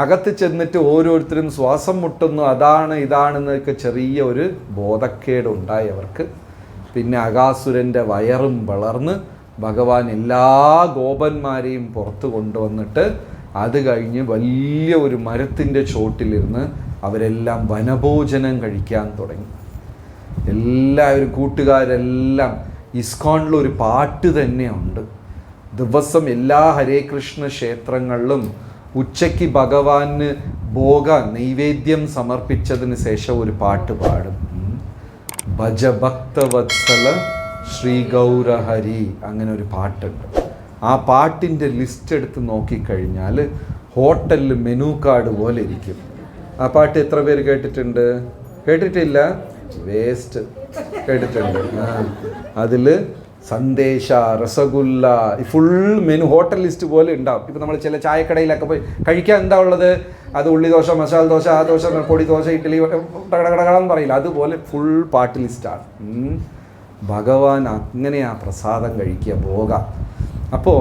അകത്ത് ചെന്നിട്ട് ഓരോരുത്തരും ശ്വാസം മുട്ടുന്നു, അതാണ് ഇതാണെന്നൊക്കെ ചെറിയ ഒരു ബോധക്കേട് ഉണ്ടായി അവർക്ക്. പിന്നെ അകാസുരൻ്റെ വയറും വളർന്ന് ഭഗവാൻ എല്ലാ ഗോപന്മാരെയും പുറത്ത് കൊണ്ടുവന്നിട്ട് അത് കഴിഞ്ഞ് വലിയ ഒരു മരത്തിൻ്റെ ചോട്ടിലിരുന്ന് അവരെല്ലാം വനഭോജനം കഴിക്കാൻ തുടങ്ങി. എല്ലാവരും കൂട്ടുകാരെല്ലാം. ഇസ്കോണിലൊരു പാട്ട് തന്നെയുണ്ട്. ദിവസം എല്ലാ ഹരേ കൃഷ്ണ ക്ഷേത്രങ്ങളിലും ഉച്ചയ്ക്ക് ഭഗവാന് നൈവേദ്യം സമർപ്പിച്ചതിന് ശേഷം ഒരു പാട്ട് പാടും. ഭജ ഭക്തവത്സല ശ്രീ ഗൗരഹരി, അങ്ങനെ ഒരു പാട്ടുണ്ട്. ആ പാട്ടിൻ്റെ ലിസ്റ്റ് എടുത്ത് നോക്കിക്കഴിഞ്ഞാൽ ഹോട്ടലിൽ മെനു കാർഡ് പോലെ ഇരിക്കും. ആ പാട്ട് എത്ര പേര് കേട്ടിട്ടുണ്ട്? കേട്ടിട്ടില്ല? വേസ്റ്റ്. കേട്ടിട്ടുണ്ട്. അതിൽ സന്ദേശ, rasgulla, full menu hotel list പോലെ ഉണ്ടാവും. ഇപ്പോൾ നമ്മൾ ചില ചായക്കടയിലൊക്കെ പോയി കഴിക്കാൻ എന്താ ഉള്ളത്, അത് ഉള്ളി ദോശ, മസാല ദോശ, ആ ദോശ, പൊടി ദോശ, ഇഡ്ഡലി, കടകടകടന്ന് പറയില്ല, അതുപോലെ ഫുൾ പാട്ട് ലിസ്റ്റാണ്. ഭഗവാൻ അങ്ങനെയാ പ്രസാദം കഴിക്കുക, പോകാം. അപ്പോൾ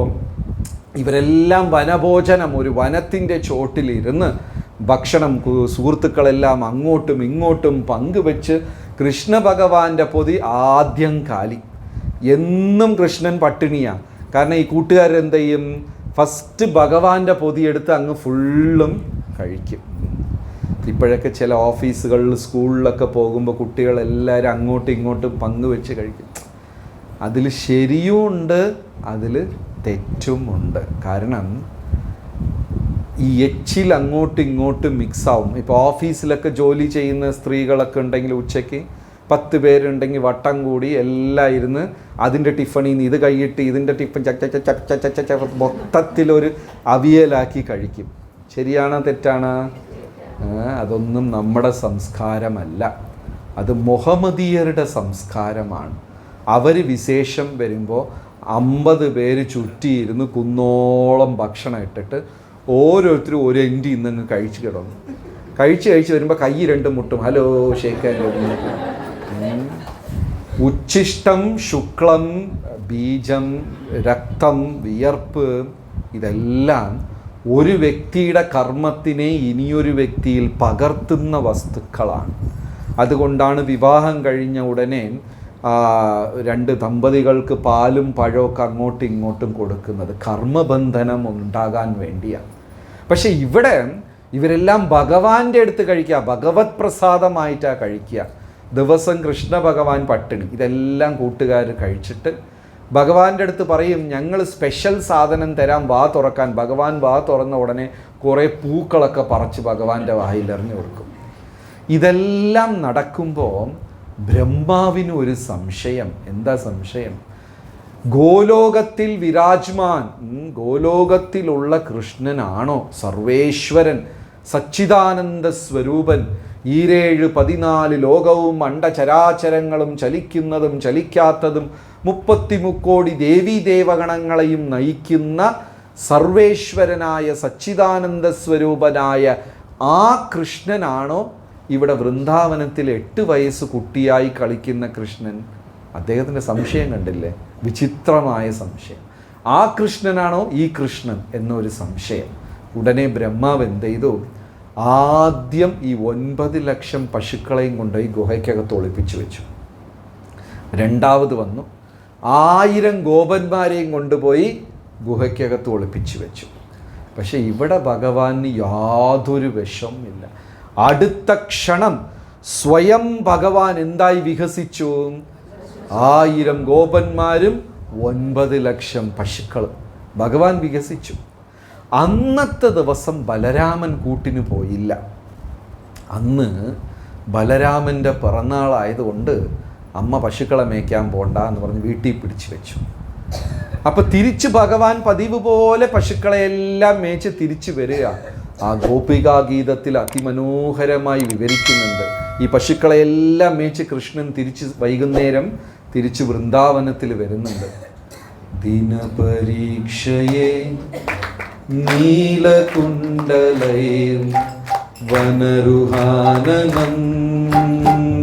ഇവരെല്ലാം വനഭോജനം, ഒരു വനത്തിൻ്റെ ചോട്ടിലിരുന്ന് ഭക്ഷണം സുഹൃത്തുക്കളെല്ലാം അങ്ങോട്ടും ഇങ്ങോട്ടും പങ്കുവെച്ച് കൃഷ്ണ ഭഗവാന്റെ പൊതി ആദ്യം കാലി. എന്നും കൃഷ്ണൻ പട്ടിണിയാണ്. കാരണം ഈ കൂട്ടുകാരെന്ത് ചെയ്യും, ഫസ്റ്റ് ഭഗവാന്റെ പൊതിയെടുത്ത് അങ്ങ് ഫുള്ളും കഴിക്കും. ഇപ്പോഴൊക്കെ ചില ഓഫീസുകളിൽ സ്കൂളിലൊക്കെ പോകുമ്പോൾ കുട്ടികളെല്ലാവരും അങ്ങോട്ടും ഇങ്ങോട്ടും പങ്കുവെച്ച് കഴിക്കും. അതിൽ ശരിയുമുണ്ട്, അതിൽ തെറ്റുമുണ്ട്. കാരണം ഈ എച്ചിൽ അങ്ങോട്ടും ഇങ്ങോട്ടും മിക്സാവും. ഇപ്പോൾ ഓഫീസിലൊക്കെ ജോലി ചെയ്യുന്ന സ്ത്രീകളൊക്കെ ഉണ്ടെങ്കിൽ ഉച്ചയ്ക്ക് 10 പേരുണ്ടെങ്കിൽ വട്ടം കൂടി എല്ലാം ഇരുന്ന് അതിൻ്റെ ടിഫണിൽ നിന്ന് ഇത് കൈയിട്ട് ഇതിൻ്റെ ടിഫൺ ചച്ച മൊത്തത്തിലൊരു അവിയലാക്കി കഴിക്കും. ശരിയാണോ തെറ്റാണ്? അതൊന്നും നമ്മുടെ സംസ്കാരമല്ല, അത് മുഹമ്മദീയരുടെ സംസ്കാരമാണ്. അവർ വിശേഷം വരുമ്പോൾ 50 പേര് ചുറ്റിയിരുന്ന് കുന്നോളം ഭക്ഷണം ഇട്ടിട്ട് ഓരോരുത്തരും ഒരു എൻഡി ഇന്നങ്ങ് കഴിച്ച് കിടന്നു. കഴിച്ച് വരുമ്പോൾ കൈ 2 മുട്ടും, ഹലോ ഷേക്കാൻ. ഉച്ഛിഷ്ടം, ശുക്ലം, ബീജം, രക്തം, വിയർപ്പ്, ഇതെല്ലാം ഒരു വ്യക്തിയുടെ കർമ്മത്തിനെ ഇനിയൊരു വ്യക്തിയിൽ പകർത്തുന്ന വസ്തുക്കളാണ്. അതുകൊണ്ടാണ് വിവാഹം കഴിഞ്ഞ ഉടനെ 2 ദമ്പതികൾക്ക് പാലും പഴമൊക്കെ അങ്ങോട്ടും ഇങ്ങോട്ടും കൊടുക്കുന്നത്, കർമ്മബന്ധനം ഉണ്ടാകാൻ വേണ്ടിയാണ്. പക്ഷെ ഇവിടെ ഇവരെല്ലാം ഭഗവാന്റെ അടുത്ത് കഴിക്കുക, ഭഗവത് പ്രസാദമായിട്ടാണ് കഴിക്കുക. ദിവസം കൃഷ്ണ ഭഗവാൻ പട്ടിണി. ഇതെല്ലാം കൂട്ടുകാർ കഴിച്ചിട്ട് ഭഗവാന്റെ അടുത്ത് പറയും, ഞങ്ങൾ സ്പെഷ്യൽ സാധനം തരാം, വാ തുറക്കാൻ. ഭഗവാൻ വാ തുറന്ന ഉടനെ കുറേ പൂക്കളൊക്കെ പറിച്ച് ഭഗവാന്റെ വായിൽ എറിഞ്ഞു കൊടുക്കും. ഇതെല്ലാം നടക്കുമ്പോൾ ബ്രഹ്മാവിന് ഒരു സംശയം. എന്താ സംശയം? ഗോലോകത്തിൽ വിരാജ്മാൻ, ഗോലോകത്തിലുള്ള കൃഷ്ണനാണോ സർവേശ്വരൻ, സച്ചിദാനന്ദ സ്വരൂപൻ, 14 ലോകവും അണ്ടചരാചരങ്ങളും ചലിക്കുന്നതും ചലിക്കാത്തതും 33 കോടി ദേവീ ദേവഗണങ്ങളെയും നയിക്കുന്ന സർവേശ്വരനായ സച്ചിദാനന്ദ സ്വരൂപനായ ആ കൃഷ്ണനാണോ ഇവിടെ വൃന്ദാവനത്തിൽ 8 വയസ്സ് കുട്ടിയായി കളിക്കുന്ന കൃഷ്ണൻ? അദ്ദേഹത്തിൻ്റെ സംശയം കണ്ടില്ലേ, വിചിത്രമായ സംശയം. ആ കൃഷ്ണനാണോ ഈ കൃഷ്ണൻ എന്നൊരു സംശയം. ഉടനെ ബ്രഹ്മാവ് എന്ത് ചെയ്തു, ആദ്യം ഈ 9 ലക്ഷം പശുക്കളെയും കൊണ്ടുപോയി ഗുഹയ്ക്കകത്ത് ഒളിപ്പിച്ചു വെച്ചു. രണ്ടാമത് വന്നു 1000 ഗോപന്മാരെയും കൊണ്ടുപോയി ഗുഹയ്ക്കകത്ത് ഒളിപ്പിച്ചു വെച്ചു. പക്ഷെ ഇവിടെ ഭഗവാന് യാതൊരു വിഷമില്ല. അടുത്ത ക്ഷണം സ്വയം ഭഗവാൻ എന്തായി വികസിച്ചു? 1000 ഗോപന്മാരും 9 ലക്ഷം പശുക്കളും ഭഗവാൻ വികസിച്ചു. അന്നത്തെ ദിവസം ബലരാമൻ കൂട്ടിന് പോയില്ല. അന്ന് ബലരാമൻ്റെ പിറന്നാളായതുകൊണ്ട് അമ്മ പശുക്കളെ മേയ്ക്കാൻ പോണ്ട എന്ന് പറഞ്ഞ് വീട്ടിൽ പിടിച്ചു വെച്ചു. അപ്പം തിരിച്ച് ഭഗവാൻ പതിവ് പോലെ പശുക്കളെയെല്ലാം മേച്ച് തിരിച്ചു വരിക. ആ ഗോപികാഗീതത്തിൽ അതിമനോഹരമായി വിവരിക്കുന്നുണ്ട്. ഈ പശുക്കളെയെല്ലാം മേച്ച് കൃഷ്ണൻ വൈകുന്നേരം തിരിച്ച് വൃന്ദാവനത്തിൽ വരുന്നുണ്ട്. ദിനപരീക്ഷയെ നീലകുണ്ടലൈർ വനരുഹാനനം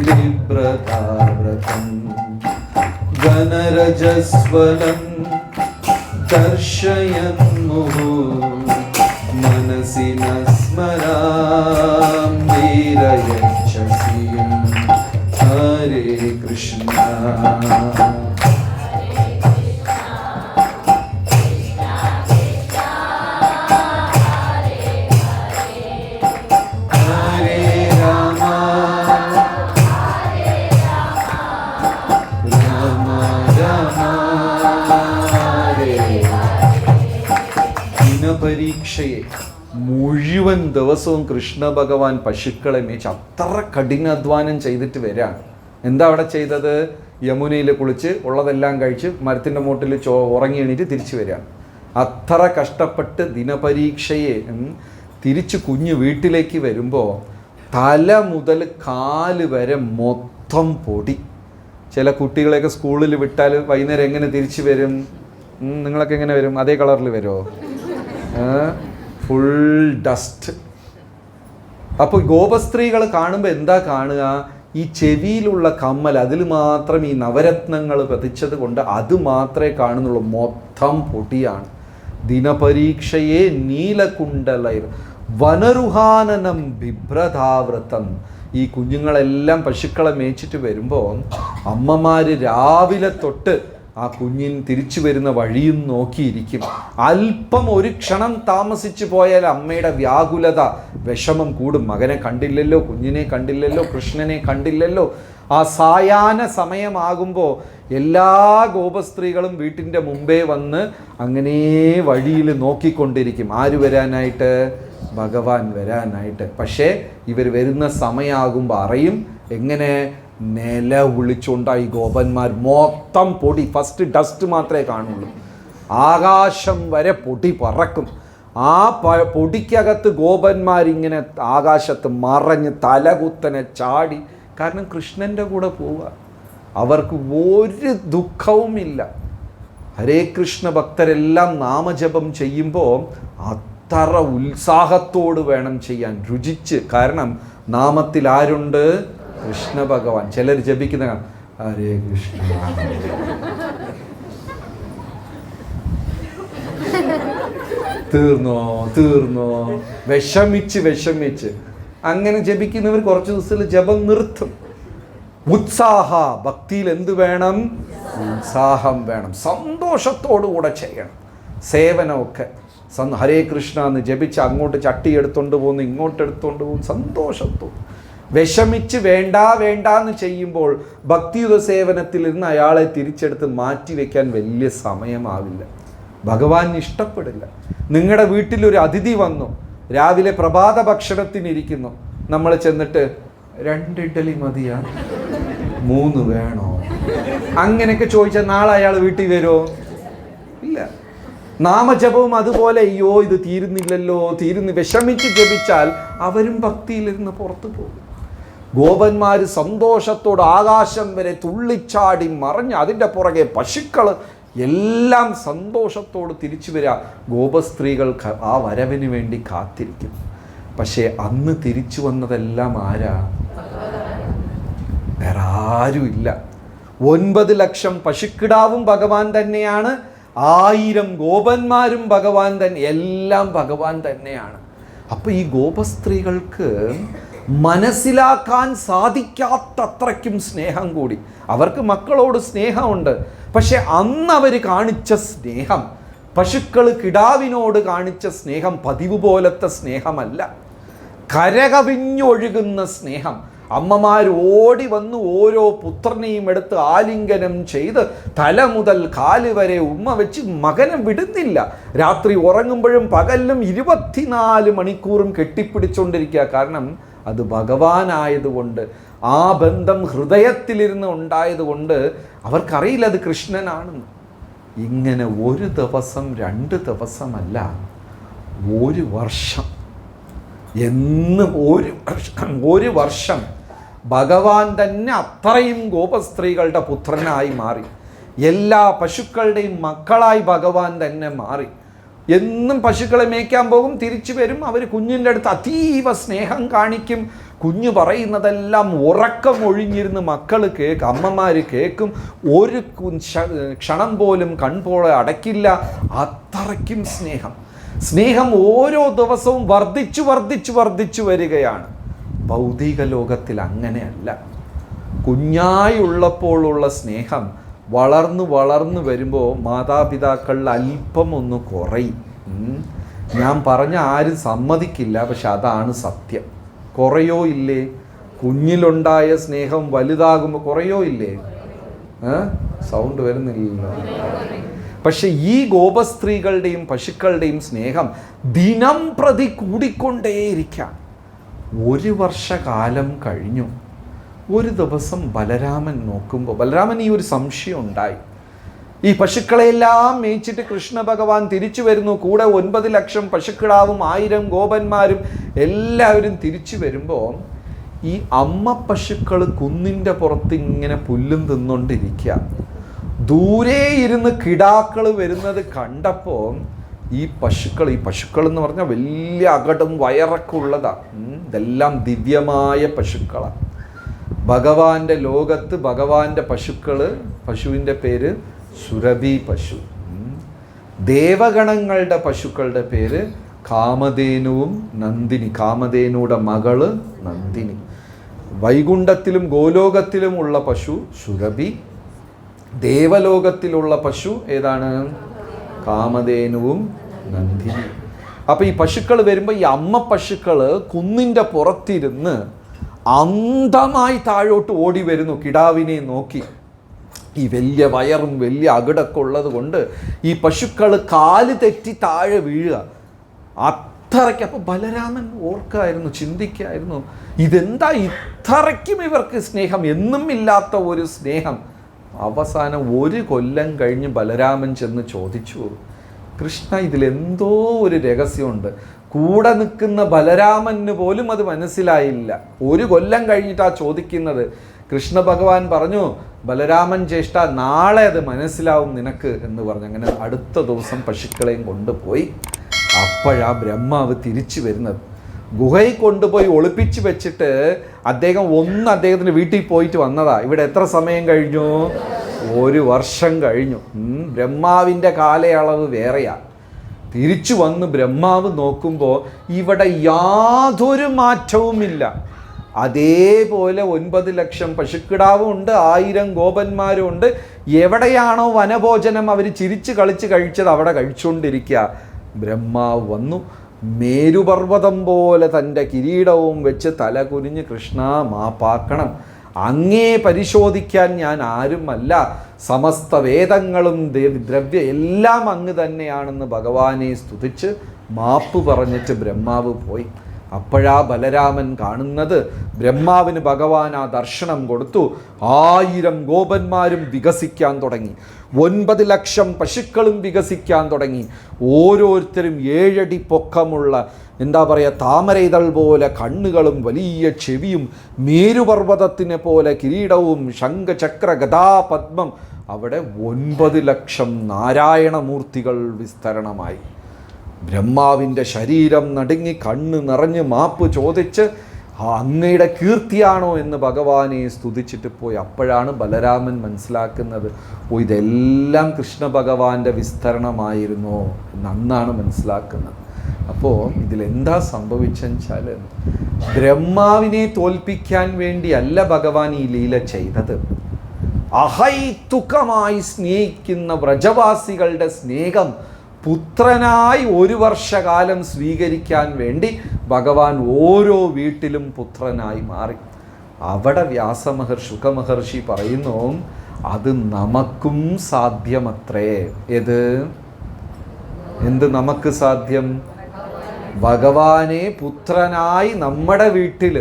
വിഭ്രതാവ്രതം ഗണരജസ്വലം ദർശയൻ മുഹു മനസി സ്മരാം വീരയച്ഛസി. ഹരേ കൃഷ്ണ പരീക്ഷയെ മുഴുവൻ ദിവസവും കൃഷ്ണ ഭഗവാൻ പശുക്കളെ മേച്ച് അത്ര കഠിനാധ്വാനം ചെയ്തിട്ട് വരാണ്. എന്താ അവിടെ ചെയ്തത്? യമുനയിൽ കുളിച്ച് ഉള്ളതെല്ലാം കഴിച്ച് മരത്തിൻ്റെ മൂട്ടിൽ ഉറങ്ങി എണീറ്റ് തിരിച്ചു വരികയാണ്. അത്ര കഷ്ടപ്പെട്ട് ദിനപരീക്ഷയെ തിരിച്ച് കുഞ്ഞ് വീട്ടിലേക്ക് വരുമ്പോൾ തല മുതൽ കാല് വരെ മൊത്തം പൊടി. ചില കുട്ടികളെയൊക്കെ സ്കൂളിൽ വിട്ടാൽ വൈകുന്നേരം എങ്ങനെ തിരിച്ചു വരും? നിങ്ങളൊക്കെ എങ്ങനെ വരും? അതേ കളറിൽ വരുമോ? Full dust. അപ്പോൾ ഗോപസ്ത്രീകൾ കാണുമ്പോൾ എന്താ കാണുക? ഈ ചെവിയിലുള്ള കമ്മൽ, അതിൽ മാത്രം ഈ നവരത്നങ്ങൾ പതിച്ചത് കൊണ്ട് അത് മാത്രമേ കാണുന്നുള്ളൂ. മൊത്തം പൊടിയാണ്. ദിനപരീക്ഷയെ നീലകുണ്ടലൈർ വനരുഹാനനം ബിഭ്രതാവൃതം. ഈ കുഞ്ഞുങ്ങളെല്ലാം പശുക്കളെ മേച്ചിട്ട് വരുമ്പോൾ അമ്മമാർ രാവിലെ തൊട്ട് ആ കുഞ്ഞിന് തിരിച്ചു വരുന്ന വഴിയും നോക്കിയിരിക്കും. അല്പം ഒരു ക്ഷണം താമസിച്ചു പോയാൽ അമ്മയുടെ വ്യാകുലത, വിഷമം കൂടും. മകനെ കണ്ടില്ലല്ലോ, കുഞ്ഞിനെ കണ്ടില്ലല്ലോ, കൃഷ്ണനെ കണ്ടില്ലല്ലോ. ആ സായാഹ്ന സമയമാകുമ്പോൾ എല്ലാ ഗോപസ്ത്രീകളും വീട്ടിൻ്റെ മുമ്പേ വന്ന് അങ്ങനെ വഴിയിൽ നോക്കിക്കൊണ്ടിരിക്കും. ആര് വരാനായിട്ട്? ഭഗവാൻ വരാനായിട്ട്. പക്ഷേ ഇവർ വരുന്ന സമയമാകുമ്പോൾ അറിയും. എങ്ങനെ? നില വിളിച്ചുകൊണ്ടായി ഗോപന്മാർ. മൊത്തം പൊടി, ഫസ്റ്റ് ഡസ്റ്റ് മാത്രമേ കാണുള്ളൂ. ആകാശം വരെ പൊടി പറക്കും. ആ പൊടിക്കകത്ത് ഗോപന്മാരിങ്ങനെ ആകാശത്ത് മറഞ്ഞ് തലകുത്തനെ ചാടി. കാരണം കൃഷ്ണൻ്റെ കൂടെ പോവുക. അവർക്ക് ഒരു ദുഃഖവുമില്ല. ഹരേ കൃഷ്ണ ഭക്തരെല്ലാം നാമജപം ചെയ്യുമ്പോൾ അത്ര ഉത്സാഹത്തോട് വേണം ചെയ്യാൻ, രുചിച്ച്. കാരണം നാമത്തിൽ ആരുണ്ട്? കൃഷ്ണ ഭഗവാൻ. ചിലർ ജപിക്കുന്ന ഹരേ കൃഷ്ണ തീർന്നോ വിഷമിച്ച് അങ്ങനെ ജപിക്കുന്നവർ കുറച്ച് ദിവസത്തിൽ ജപം നിർത്തും. ഉത്സാഹ, ഭക്തിയിൽ എന്ത് വേണം? ഉത്സാഹം വേണം. സന്തോഷത്തോടുകൂടെ ചെയ്യണം സേവനമൊക്കെ. ഹരേ കൃഷ്ണ എന്ന് ജപിച്ച് അങ്ങോട്ട് ചട്ടി എടുത്തുകൊണ്ട് പോകുന്നു, ഇങ്ങോട്ട് എടുത്തുകൊണ്ട് പോകും, സന്തോഷത്തോട്. വിഷമിച്ച് വേണ്ട എന്ന് ചെയ്യുമ്പോൾ ഭക്തിയുത സേവനത്തിൽ നിന്ന് അയാളെ തിരിച്ചെടുത്ത് മാറ്റി വയ്ക്കാൻ വലിയ സമയമാവില്ല. ഭഗവാൻ ഇഷ്ടപ്പെടില്ല. നിങ്ങളുടെ വീട്ടിലൊരു അതിഥി വന്നു, രാവിലെ പ്രഭാത ഭക്ഷണത്തിനിരിക്കുന്നു. നമ്മൾ ചെന്നിട്ട് 2 ഇഡ്ഡലി മതിയാ, 3 വേണോ, അങ്ങനെയൊക്കെ ചോദിച്ചാൽ നാളെ അയാൾ വീട്ടിൽ വരുമോ? ഇല്ല. നാമജപവും അതുപോലെ. അയ്യോ ഇത് തീരുന്നില്ലല്ലോ, വിഷമിച്ച് ജപിച്ചാൽ അവരും ഭക്തിയിലിരുന്ന് പുറത്തു പോകും. ഗോപന്മാർ സന്തോഷത്തോട് ആകാശം വരെ തുള്ളിച്ചാടി മറിഞ്ഞ് അതിൻ്റെ പുറകെ പശുക്കൾ എല്ലാം സന്തോഷത്തോട് തിരിച്ചു വരിക. ഗോപസ്ത്രീകൾ ആ വരവിന് വേണ്ടി കാത്തിരിക്കും. പക്ഷേ അന്ന് തിരിച്ചു വന്നതെല്ലാം ആരാ? വേറെ ആരുമില്ല. 9 ലക്ഷം പശുക്കിടാവും ഭഗവാൻ തന്നെയാണ്. 1000 ഗോപന്മാരും ഭഗവാൻ തന്നെ, എല്ലാം ഭഗവാൻ തന്നെയാണ്. അപ്പോൾ ഈ ഗോപസ്ത്രീകൾക്ക് മനസ്സിലാക്കാൻ സാധിക്കാത്തത്രയ്ക്കും സ്നേഹം കൂടി. അവർക്ക് മക്കളോട് സ്നേഹമുണ്ട്. പക്ഷെ അന്ന് അവർ കാണിച്ച സ്നേഹം, പശുക്കൾ കിടാവിനോട് കാണിച്ച സ്നേഹം പതിവ് പോലത്തെ സ്നേഹമല്ല. കരകവിഞ്ഞൊഴുകുന്ന സ്നേഹം. അമ്മമാർ ഓടി വന്ന് ഓരോ പുത്രനെയും എടുത്ത് ആലിംഗനം ചെയ്ത് തല മുതൽ കാല് വരെ ഉമ്മ വെച്ച് മകനെ വിടുന്നില്ല. രാത്രി ഉറങ്ങുമ്പോഴും പകലിലും 24 മണിക്കൂറും കെട്ടിപ്പിടിച്ചുകൊണ്ടിരിക്കുക. കാരണം അത് ഭഗവാനായതുകൊണ്ട്, ആ ബന്ധം ഹൃദയത്തിലിരുന്ന് ഉണ്ടായതുകൊണ്ട് അവർക്കറിയില്ല അത് കൃഷ്ണനാണെന്ന്. ഇങ്ങനെ 1 ദിവസം 2 ദിവസമല്ല, 1 വർഷം, എന്നും 1 വർഷം ഭഗവാൻ തന്നെ അത്രയും ഗോപസ്ത്രീകളുടെ പുത്രനായി മാറി. എല്ലാ പശുക്കളുടെയും മക്കളായി ഭഗവാൻ തന്നെ മാറി. എന്നും പശുക്കളെ മേയ്ക്കാൻ പോകും, തിരിച്ചു വരും. അവർ കുഞ്ഞിൻ്റെ അടുത്ത് അതീവ സ്നേഹം കാണിക്കും. കുഞ്ഞു പറയുന്നതെല്ലാം ഉറക്കം ഒഴിഞ്ഞിരുന്ന് മക്കൾ കേൾക്കും, അമ്മമാർ കേൾക്കും. ഒരു ക്ഷണം പോലും കൺപോളെ അടയ്ക്കില്ല. അത്രയ്ക്കും സ്നേഹം ഓരോ ദിവസവും വർദ്ധിച്ചു വരികയാണ്. ഭൗതിക ലോകത്തിൽ അങ്ങനെയല്ല. കുഞ്ഞായുള്ളപ്പോഴുള്ള സ്നേഹം വളർന്നു വരുമ്പോൾ മാതാപിതാക്കളിൽ അല്പം ഒന്ന് കുറയും. ഞാൻ പറഞ്ഞ ആരും സമ്മതിക്കില്ല, പക്ഷെ അതാണ് സത്യം. കുറയോ ഇല്ലേ? കുഞ്ഞിലുണ്ടായ സ്നേഹം വലുതാകുമ്പോൾ കുറയോ ഇല്ലേ? സൗണ്ട് വരുന്നില്ലല്ലോ. പക്ഷെ ഈ ഗോപസ്ത്രീകളുടെയും പശുക്കളുടെയും സ്നേഹം ദിനം പ്രതി കൂടിക്കൊണ്ടേയിരിക്കാം. 1 വർഷകാലം കഴിഞ്ഞു. ഒരു ദിവസം ബലരാമൻ നോക്കുമ്പോൾ ബലരാമൻ ഈ ഒരു സംശയം ഉണ്ടായി. ഈ പശുക്കളെല്ലാം മേയിച്ചിട്ട് കൃഷ്ണ ഭഗവാൻ തിരിച്ചു വരുന്നു. കൂടെ 9 ലക്ഷം പശുക്കിടാവും 1000 ഗോപന്മാരും എല്ലാവരും തിരിച്ചു വരുമ്പോൾ ഈ അമ്മ പശുക്കൾ കുന്നിൻ്റെ പുറത്ത് ഇങ്ങനെ പുല്ലും തിന്നുകൊണ്ടിരിക്കുക. ദൂരെ ഇരുന്ന് കിടാക്കൾ വരുന്നത് കണ്ടപ്പോൾ ഈ പശുക്കൾ എന്ന് പറഞ്ഞാൽ വലിയ അകടും വയറൊക്കെ ഉള്ളതാണ്. ഇതെല്ലാം ദിവ്യമായ പശുക്കളാണ്. ഭഗവാന്റെ ലോകത്ത് ഭഗവാന്റെ പശുവിൻ്റെ പേര് സുരഭി പശു. ദേവഗണങ്ങളുടെ പശുക്കളുടെ പേര് കാമധേനുവും നന്ദിനി, കാമധേനുയുടെ മകള് നന്ദിനി. വൈകുണ്ഠത്തിലും ഗോലോകത്തിലുമുള്ള പശു സുരഭി, ദേവലോകത്തിലുള്ള പശു ഏതാണ്? കാമധേനുവും നന്ദിനി. അപ്പം ഈ പശുക്കൾ വരുമ്പോൾ ഈ അമ്മ പശുക്കൾ കുന്നിൻ്റെ പുറത്തിരുന്ന് അന്ധമായി താഴോട്ട് ഓടി വരുന്നു കിടാവിനെ നോക്കി. ഈ വലിയ വയറും വലിയ അകിടൊക്കെ ഉള്ളത് കൊണ്ട് ഈ പശുക്കൾ കാല് തെറ്റി താഴെ വീഴുക. അത്രയ്ക്ക്. അപ്പോൾ ബലരാമൻ ഓർക്കായിരുന്നു, ചിന്തിക്കായിരുന്നു, ഇതെന്താ ഇത്രയ്ക്കും ഇവർക്ക് സ്നേഹം, എന്നും ഇല്ലാത്ത ഒരു സ്നേഹം. അവസാനം 1 കൊല്ലം കഴിഞ്ഞ് ബലരാമൻ ചെന്ന് ചോദിച്ചു, കൃഷ്ണ ഇതിലെന്തോ ഒരു രഹസ്യമുണ്ട്. കൂടെ നിൽക്കുന്ന ബലരാമന് പോലും അത് മനസ്സിലായില്ല. 1 കൊല്ലം കഴിഞ്ഞിട്ടാണ് ചോദിക്കുന്നത്. കൃഷ്ണ ഭഗവാൻ പറഞ്ഞു, ബലരാമൻ ജ്യേഷ്ഠ നാളെ അത് മനസ്സിലാവും നിനക്ക് എന്ന് പറഞ്ഞു. അങ്ങനെ അടുത്ത ദിവസം പശുക്കളെയും കൊണ്ടുപോയി. അപ്പോഴാ ബ്രഹ്മാവ് തിരിച്ചു വരുന്നത്. ഗുഹയിൽ കൊണ്ടുപോയി ഒളിപ്പിച്ച് വെച്ചിട്ട് അദ്ദേഹത്തിന് വീട്ടിൽ പോയിട്ട് വന്നതാ. ഇവിടെ എത്ര സമയം കഴിഞ്ഞു? 1 വർഷം കഴിഞ്ഞു. ബ്രഹ്മാവിൻ്റെ കാലയളവ് വേറെയാ. തിരിച്ചു വന്ന് ബ്രഹ്മാവ് നോക്കുമ്പോൾ ഇവിടെ യാതൊരു മാറ്റവുമില്ല. അതേപോലെ 9 ലക്ഷം പശുക്കിടാവും ഉണ്ട്, 1000 ഗോപന്മാരും ഉണ്ട്. എവിടെയാണോ വനഭോജനം അവർ ചിരിച്ച് കളിച്ച് കഴിച്ചത് അവിടെ കഴിച്ചുകൊണ്ടിരിക്കുക. ബ്രഹ്മാവ് വന്നു, മേരുപർവ്വതം പോലെ തൻ്റെ കിരീടവും വെച്ച് തല കുനിഞ്ഞ്, കൃഷ്ണ മാപ്പാക്കണം, അങ്ങേ പരിശോധിക്കാൻ ഞാൻ ആരുമല്ല, സമസ്ത വേദങ്ങളും ദ്രവ്യ എല്ലാം അങ്ങ് തന്നെയാണെന്ന് ഭഗവാനെ സ്തുതിച്ച് മാപ്പ് പറഞ്ഞിട്ട് ബ്രഹ്മാവ് പോയി. അപ്പോഴാ ബലരാമൻ കാണുന്നത്, ബ്രഹ്മാവിന് ഭഗവാൻ ആ ദർശനം കൊടുത്തു. 1000 ഗോപന്മാരും വികസിക്കാൻ തുടങ്ങി, 9 ലക്ഷം പശുക്കളും വികസിക്കാൻ തുടങ്ങി. ഓരോരുത്തരും 7 അടി പൊക്കമുള്ള താമര ഇതൾ പോലെ കണ്ണുകളും വലിയ ചെവിയും മേരുപർവ്വതത്തിനെ പോലെ കിരീടവും ശംഖചക്ര ഗദാ പദ്മം. അവിടെ 9 ലക്ഷം നാരായണമൂർത്തികൾ വിസ്തരണമായി. ബ്രഹ്മാവിൻ്റെ ശരീരം നടുങ്ങി കണ്ണ് നിറഞ്ഞ് മാപ്പ് ചോദിച്ച് അങ്ങയുടെ കീർത്തിയാണോ എന്ന് ഭഗവാനെ സ്തുതിച്ചിട്ട് പോയി. അപ്പോഴാണ് ബലരാമൻ മനസ്സിലാക്കുന്നത്, ഇതെല്ലാം കൃഷ്ണ ഭഗവാന്റെ വിസ്തരണമായിരുന്നോ എന്നന്നാണ് മനസ്സിലാക്കുന്നത്. അപ്പോൾ ഇതിലെന്താ സംഭവിച്ചെച്ചാൽ, ബ്രഹ്മാവിനെ തോൽപ്പിക്കാൻ വേണ്ടിയല്ല ഭഗവാൻ ഈ ലീല ചെയ്തത്. അഹൈതുകമായി സ്നേഹിക്കുന്ന വ്രജവാസികളുടെ സ്നേഹം പുത്രനായി 1 വർഷകാലം സ്വീകരിക്കാൻ വേണ്ടി ഭഗവാൻ ഓരോ വീട്ടിലും പുത്രനായി മാറി. അവിടെ ശുകമഹർഷി പറയുന്നു, അത് നമുക്കും സാധ്യമത്രേ. എന്ത് നമുക്ക് സാധ്യം? ഭഗവാനെ പുത്രനായി നമ്മുടെ വീട്ടിൽ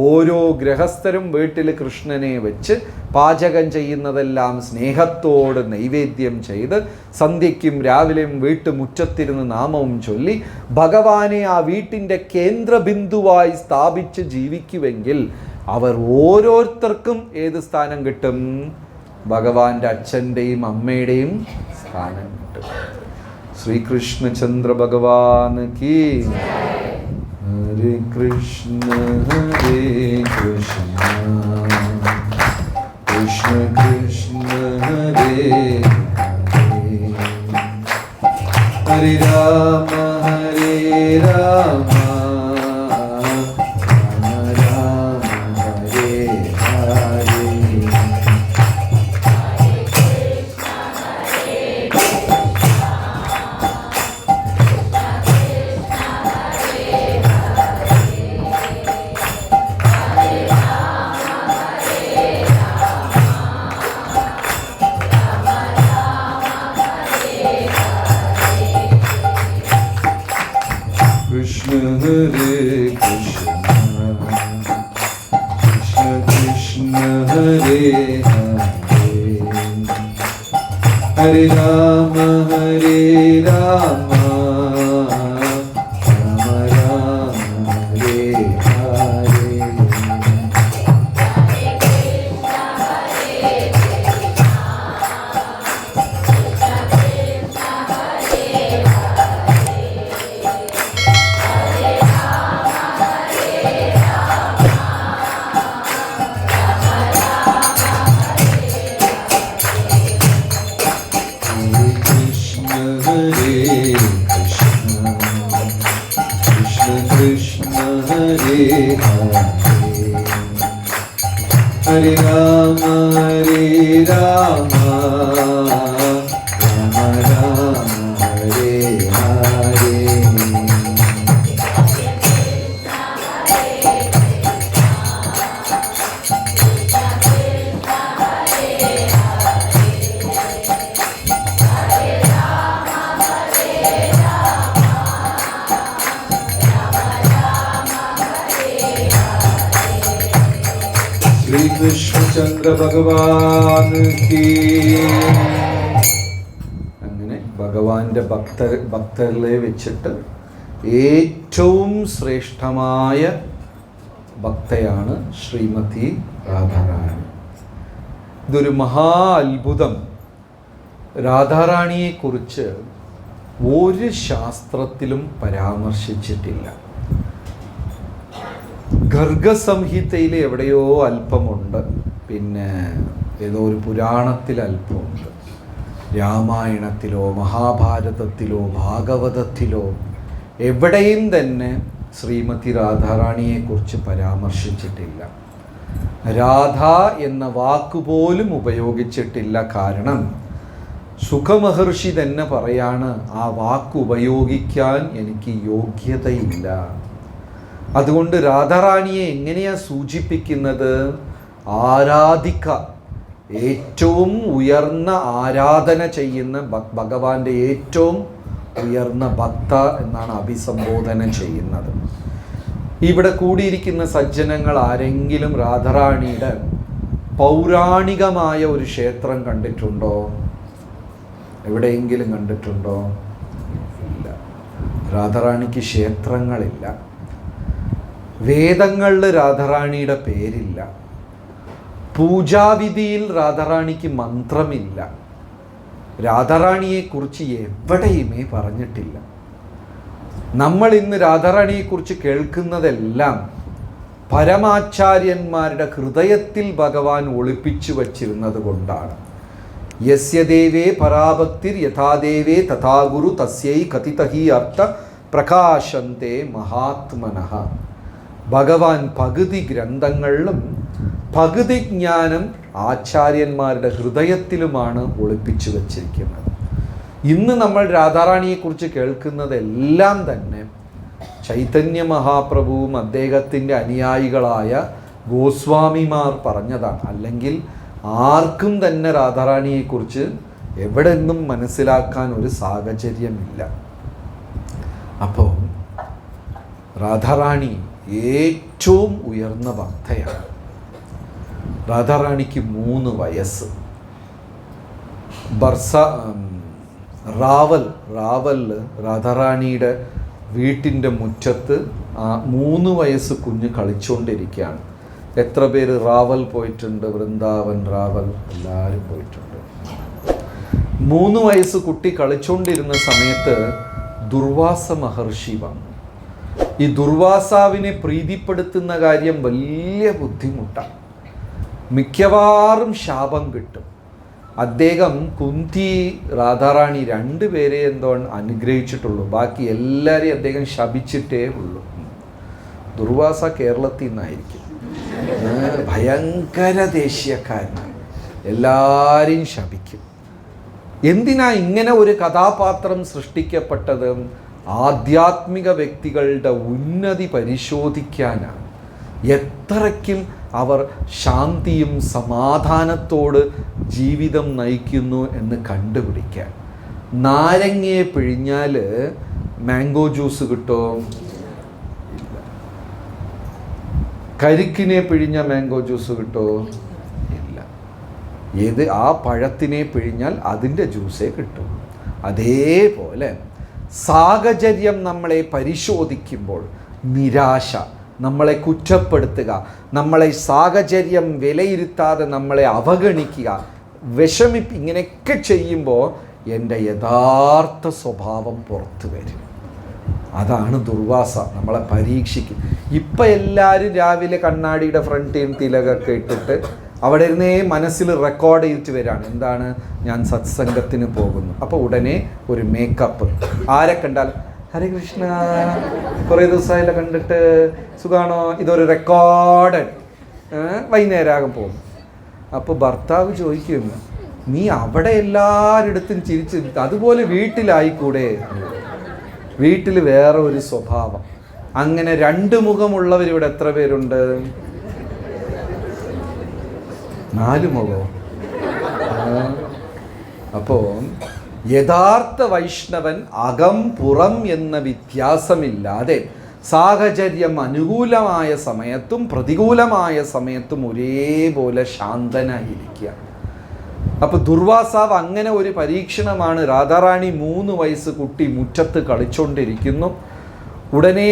ഓരോ ഗൃഹസ്ഥരും വീട്ടിൽ കൃഷ്ണനെ വെച്ച് പാചകം ചെയ്യുന്നതെല്ലാം സ്നേഹത്തോട് നൈവേദ്യം ചെയ്ത് സന്ധ്യയ്ക്കും രാവിലെയും വീട്ടുമുറ്റത്തിരുന്ന് നാമവും ചൊല്ലി ഭഗവാനെ ആ വീട്ടിൻ്റെ കേന്ദ്രബിന്ദുവായി സ്ഥാപിച്ച് ജീവിക്കുമെങ്കിൽ അവർ ഓരോരുത്തർക്കും ഏത് സ്ഥാനം കിട്ടും? ഭഗവാന്റെ അച്ഛൻ്റെയും അമ്മയുടെയും സ്ഥാനം കിട്ടും. ശ്രീകൃഷ്ണചന്ദ്ര ഭഗവാൻ കീ. ഹരേ കൃഷ്ണ കൃഷ്ണ കൃഷ്ണ ഹരേ ഹരേ, ഹരേ രാമ ഹരേ രാമ രാമ രാമ ഹരേ ഹരേ. Hare Rama Hare Rama Rama Rama Hare Hare. Hare Rama Rama Rama Hare ഹരേ. ശ്രീകൃഷ്ണചന്ദ്ര ഭഗവാൻ കീ. അങ്ങനെ ഭഗവാന്റെ ഭക്തരിലെ വെച്ചിട്ട് ഏറ്റവും ശ്രേഷ്ഠമായ ഭക്തയാണ് ശ്രീമതി രാധാറാണി. ഇതൊരു മഹാ അത്ഭുതം. രാധാറാണിയെക്കുറിച്ച് ഒരു ശാസ്ത്രത്തിലും പരാമർശിച്ചിട്ടില്ല. ഗർഗസംഹിതയിൽ എവിടെയോ അല്പമുണ്ട്, പിന്നെ ഏതോ ഒരു പുരാണത്തിൽ അല്പമുണ്ട്. രാമായണത്തിലോ മഹാഭാരതത്തിലോ ഭാഗവതത്തിലോ എവിടെയും തന്നെ ശ്രീമതി രാധാറാണിയെക്കുറിച്ച് പരാമർശിച്ചിട്ടില്ല. രാധ എന്ന വാക്കുപോലും ഉപയോഗിച്ചിട്ടില്ല. കാരണം സുഖമഹർഷി തന്നെ പറയാണ്, ആ വാക്ക് ഉപയോഗിക്കാൻ എനിക്ക് യോഗ്യതയില്ല. അതുകൊണ്ട് രാധാറാണിയെ എങ്ങനെയാ സൂചിപ്പിക്കുന്നത്? ആരാധിക്ക, ഏറ്റവും ഉയർന്ന ആരാധന ചെയ്യുന്ന ഭഗവാന്റെ ഏറ്റവും ഉയർന്ന ഭക്ത എന്നാണ് അഭിസംബോധന ചെയ്യുന്നത്. ഇവിടെ കൂടിയിരിക്കുന്ന സജ്ജനങ്ങൾ ആരെങ്കിലും രാധാറാണിയുടെ പൗരാണികമായ ഒരു ക്ഷേത്രം കണ്ടിട്ടുണ്ടോ? എവിടെയെങ്കിലും കണ്ടിട്ടുണ്ടോ? ഇല്ല. രാധാറാണിക്ക് ക്ഷേത്രങ്ങളില്ല. വേദങ്ങളിൽ രാധാറാണിയുടെ പേരില്ല. പൂജാവിധിയിൽ രാധാറാണിക്ക് മന്ത്രമില്ല. രാധാറാണിയെക്കുറിച്ച് എവിടെയുമേ പറഞ്ഞിട്ടില്ല. നമ്മൾ ഇന്ന് രാധാറാണിയെക്കുറിച്ച് കേൾക്കുന്നതെല്ലാം പരമാചാര്യന്മാരുടെ ഹൃദയത്തിൽ ഭഗവാൻ ഒളിപ്പിച്ചു വച്ചിരുന്നത് കൊണ്ടാണ്. യസ്യ ദേവേ പരാഭക്തിർ യഥാദേവേ തഥാ ഗുരു തസ്യൈ കഥിതഹി അർത്ഥ പ്രകാശന്തേ മഹാത്മനഃ. ഭഗവാൻ പകുതി ഗ്രന്ഥങ്ങളിലും പകുതി ജ്ഞാനം ആചാര്യന്മാരുടെ ഹൃദയത്തിലുമാണ് ഒളിപ്പിച്ചു വച്ചിരിക്കുന്നത്. ഇന്ന് നമ്മൾ രാധാറാണിയെക്കുറിച്ച് കേൾക്കുന്നതെല്ലാം തന്നെ ചൈതന്യ മഹാപ്രഭുവും അദ്ദേഹത്തിൻ്റെ അനുയായികളായ ഗോസ്വാമിമാർ പറഞ്ഞതാണ്. അല്ലെങ്കിൽ ആർക്കും തന്നെ രാധാറാണിയെക്കുറിച്ച് എവിടെ നിന്നും മനസ്സിലാക്കാൻ ഒരു സാഹചര്യമില്ല. അപ്പോൾ രാധാറാണി ഏറ്റവും ഉയർന്ന ഭക്തയാണ്. രാധാറാണിക്ക് 3 വയസ്സ്. റാവലിൽ രാധാറാണിയുടെ വീട്ടിൻ്റെ മുറ്റത്ത് 3 വയസ്സ് കുഞ്ഞ് കളിച്ചുകൊണ്ടിരിക്കുകയാണ്. എത്ര പേര് റാവൽ പോയിട്ടുണ്ട്? വൃന്ദാവൻ, റാവൽ എല്ലാവരും പോയിട്ടുണ്ട്. 3 വയസ്സ് കുട്ടി കളിച്ചുകൊണ്ടിരുന്ന സമയത്ത് ദുർവാസ മഹർഷി വന്നു. ഈ ദുർവാസാവിനെ പ്രീതിപ്പെടുത്തുന്ന കാര്യം വലിയ ബുദ്ധിമുട്ടാണ്. മിക്കവാറും ശാപം കിട്ടും. അദ്ദേഹം കുന്തി, രാധാറാണി 2 പേരെ എന്തോ അനുഗ്രഹിച്ചിട്ടുള്ളൂ. ബാക്കി എല്ലാവരെയും അദ്ദേഹം ശപിച്ചിട്ടേ ഉള്ളൂ. ദുർവാസ കേരളത്തിൽ നിന്നായിരിക്കും. ഭയങ്കര ദേശീയക്കാരനാണ്, എല്ലാവരെയും ശപിക്കും. എന്തിനാ ഇങ്ങനെ ഒരു കഥാപാത്രം സൃഷ്ടിക്കപ്പെട്ടത്? ആധ്യാത്മിക വ്യക്തികളുടെ ഉന്നതി പരിശോധിക്കാനാണ്. എത്രയ്ക്കും അവർ ശാന്തിയും സമാധാനത്തോട് ജീവിതം നയിക്കുന്നു എന്ന് കണ്ടുപിടിക്കാൻ. നാരങ്ങയെ പിഴിഞ്ഞാൽ മാംഗോ ജ്യൂസ് കിട്ടുമോ? ഇല്ല. കരിക്കിനെ പിഴിഞ്ഞാൽ മാംഗോ ജ്യൂസ് കിട്ടുമോ? ഇല്ല. ആ പഴത്തിനെ പിഴിഞ്ഞാൽ അതിൻ്റെ ജ്യൂസേ കിട്ടും. അതേപോലെ സാഹചര്യം നമ്മളെ പരിശോധിക്കുമ്പോൾ നിരാശ, നമ്മളെ കുറ്റപ്പെടുത്തുക, നമ്മളെ സാഹചര്യം വിലയിരുത്താതെ നമ്മളെ അവഗണിക്കുക, ഇങ്ങനെയൊക്കെ ചെയ്യുമ്പോൾ എൻ്റെ യഥാർത്ഥ സ്വഭാവം പുറത്തു വരും. അതാണ് ദുർവാസ നമ്മളെ പരീക്ഷിക്കും. ഇപ്പം എല്ലാവരും രാവിലെ കണ്ണാടിയുടെ ഫ്രണ്ടിൽ തിലകൊക്കെ ഇട്ടിട്ട് അവിടെ ഇരുന്നേ മനസ്സിൽ റെക്കോർഡ് ചെയ്തിട്ട് വരികയാണ്. എന്താണ്? ഞാൻ സത്സംഗത്തിന് പോകുന്നു. അപ്പോൾ ഉടനെ ഒരു മേക്കപ്പ്. ആരെ കണ്ടാൽ ഹരേ കൃഷ്ണ, കുറേ ദിവസമായില്ല കണ്ടിട്ട്, സുഖാണോ? ഇതൊരു റെക്കോർഡ് വൈകുന്നേരം പോകും. അപ്പോൾ ഭർത്താവ് ചോദിക്കുന്നു, നീ അവിടെ എല്ലാവരിടത്തും ചിരിച്ച് അതുപോലെ വീട്ടിലായിക്കൂടെ? വീട്ടിൽ വേറെ ഒരു സ്വഭാവം. അങ്ങനെ രണ്ട് മുഖമുള്ളവർ ഇവിടെ എത്ര പേരുണ്ട്? 4 മുഖം. അപ്പോൾ യഥാർത്ഥ വൈഷ്ണവൻ അകം പുറം എന്ന വ്യത്യാസമില്ലാതെ സാഹചര്യം അനുകൂലമായ സമയത്തും പ്രതികൂലമായ സമയത്തും ഒരേപോലെ ശാന്തനായിരിക്കുക. അപ്പോൾ ദുർവാസാവ് അങ്ങനെ ഒരു പരീക്ഷണമാണ്. രാധാറാണി 3 വയസ്സ് കുട്ടി മുറ്റത്ത് കളിച്ചുകൊണ്ടിരിക്കുന്നു. ഉടനെ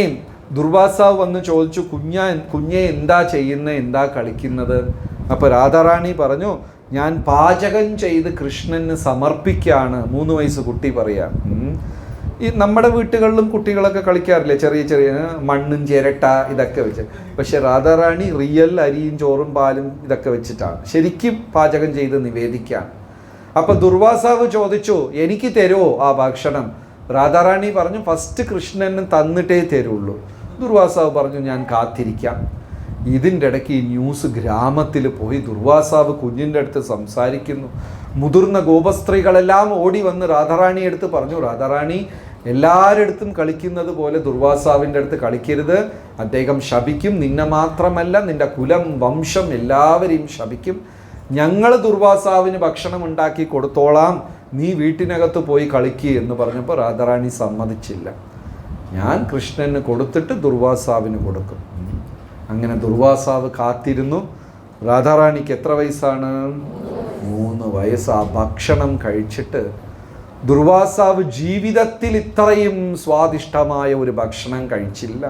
ദുർവാസാവ് വന്ന് ചോദിച്ചു, കുഞ്ഞെ എന്താ ചെയ്യുന്നത്, എന്താ കളിക്കുന്നത്? അപ്പോൾ രാധാറാണി പറഞ്ഞു, ഞാൻ പാചകം ചെയ്ത് കൃഷ്ണന് സമർപ്പിക്കുകയാണ്. 3 വയസ്സ് കുട്ടി പറയാം. ഈ നമ്മുടെ വീട്ടുകളിലും കുട്ടികളൊക്കെ കളിക്കാറില്ലേ, ചെറിയ ചെറിയ മണ്ണും ചിരട്ട ഇതൊക്കെ വെച്ച്. പക്ഷെ രാധാറാണി റിയൽ അരിയും ചോറും പാലും ഇതൊക്കെ വെച്ചിട്ടാണ് ശരിക്കും പാചകം ചെയ്ത് നിവേദിക്കുകയാണ്. അപ്പോൾ ദുർവാസാവ് ചോദിച്ചു, എനിക്ക് തരുമോ ആ ഭക്ഷണം? രാധാറാണി പറഞ്ഞു, ഫസ്റ്റ് കൃഷ്ണന് തന്നിട്ടേ തരുള്ളൂ. ദുർവാസാവ് പറഞ്ഞു, ഞാൻ കാത്തിരിക്കാം. ഇതിൻ്റെ ഇടയ്ക്ക് ഈ ന്യൂസ് ഗ്രാമത്തിൽ പോയി. ദുർവാസാവ് കുഞ്ഞിൻ്റെ അടുത്ത് സംസാരിക്കുന്നു. മുതിർന്ന ഗോപസ്ത്രീകളെല്ലാം ഓടി വന്ന് രാധാറാണിയെ അടുത്ത് പറഞ്ഞു, രാധാറാണി എല്ലാവരടുത്തും കളിക്കുന്നത് പോലെ ദുർവാസാവിൻ്റെ അടുത്ത് കളിക്കരുത്, അദ്ദേഹം ശപിക്കും. നിന്നെ മാത്രമല്ല, നിൻ്റെ കുലം വംശം എല്ലാവരെയും ശപിക്കും. ഞങ്ങൾ ദുർവാസാവിന് ഭക്ഷണം ഉണ്ടാക്കി കൊടുത്തോളാം, നീ വീട്ടിനകത്ത് പോയി കളിക്കുക എന്ന് പറഞ്ഞപ്പോൾ രാധാറാണി സമ്മതിച്ചില്ല. ഞാൻ കൃഷ്ണന് കൊടുത്തിട്ട് ദുർവാസാവിന് കൊടുക്കും. അങ്ങനെ ദുർവാസാവ് കാത്തിരുന്നു. രാധാറാണിക്ക് എത്ര വയസ്സാണ്? 3 വയസ്സ്. ആ ഭക്ഷണം കഴിച്ചിട്ട് ദുർവാസാവ് ജീവിതത്തിൽ ഇത്രയും സ്വാദിഷ്ടമായ ഒരു ഭക്ഷണം കഴിച്ചില്ല.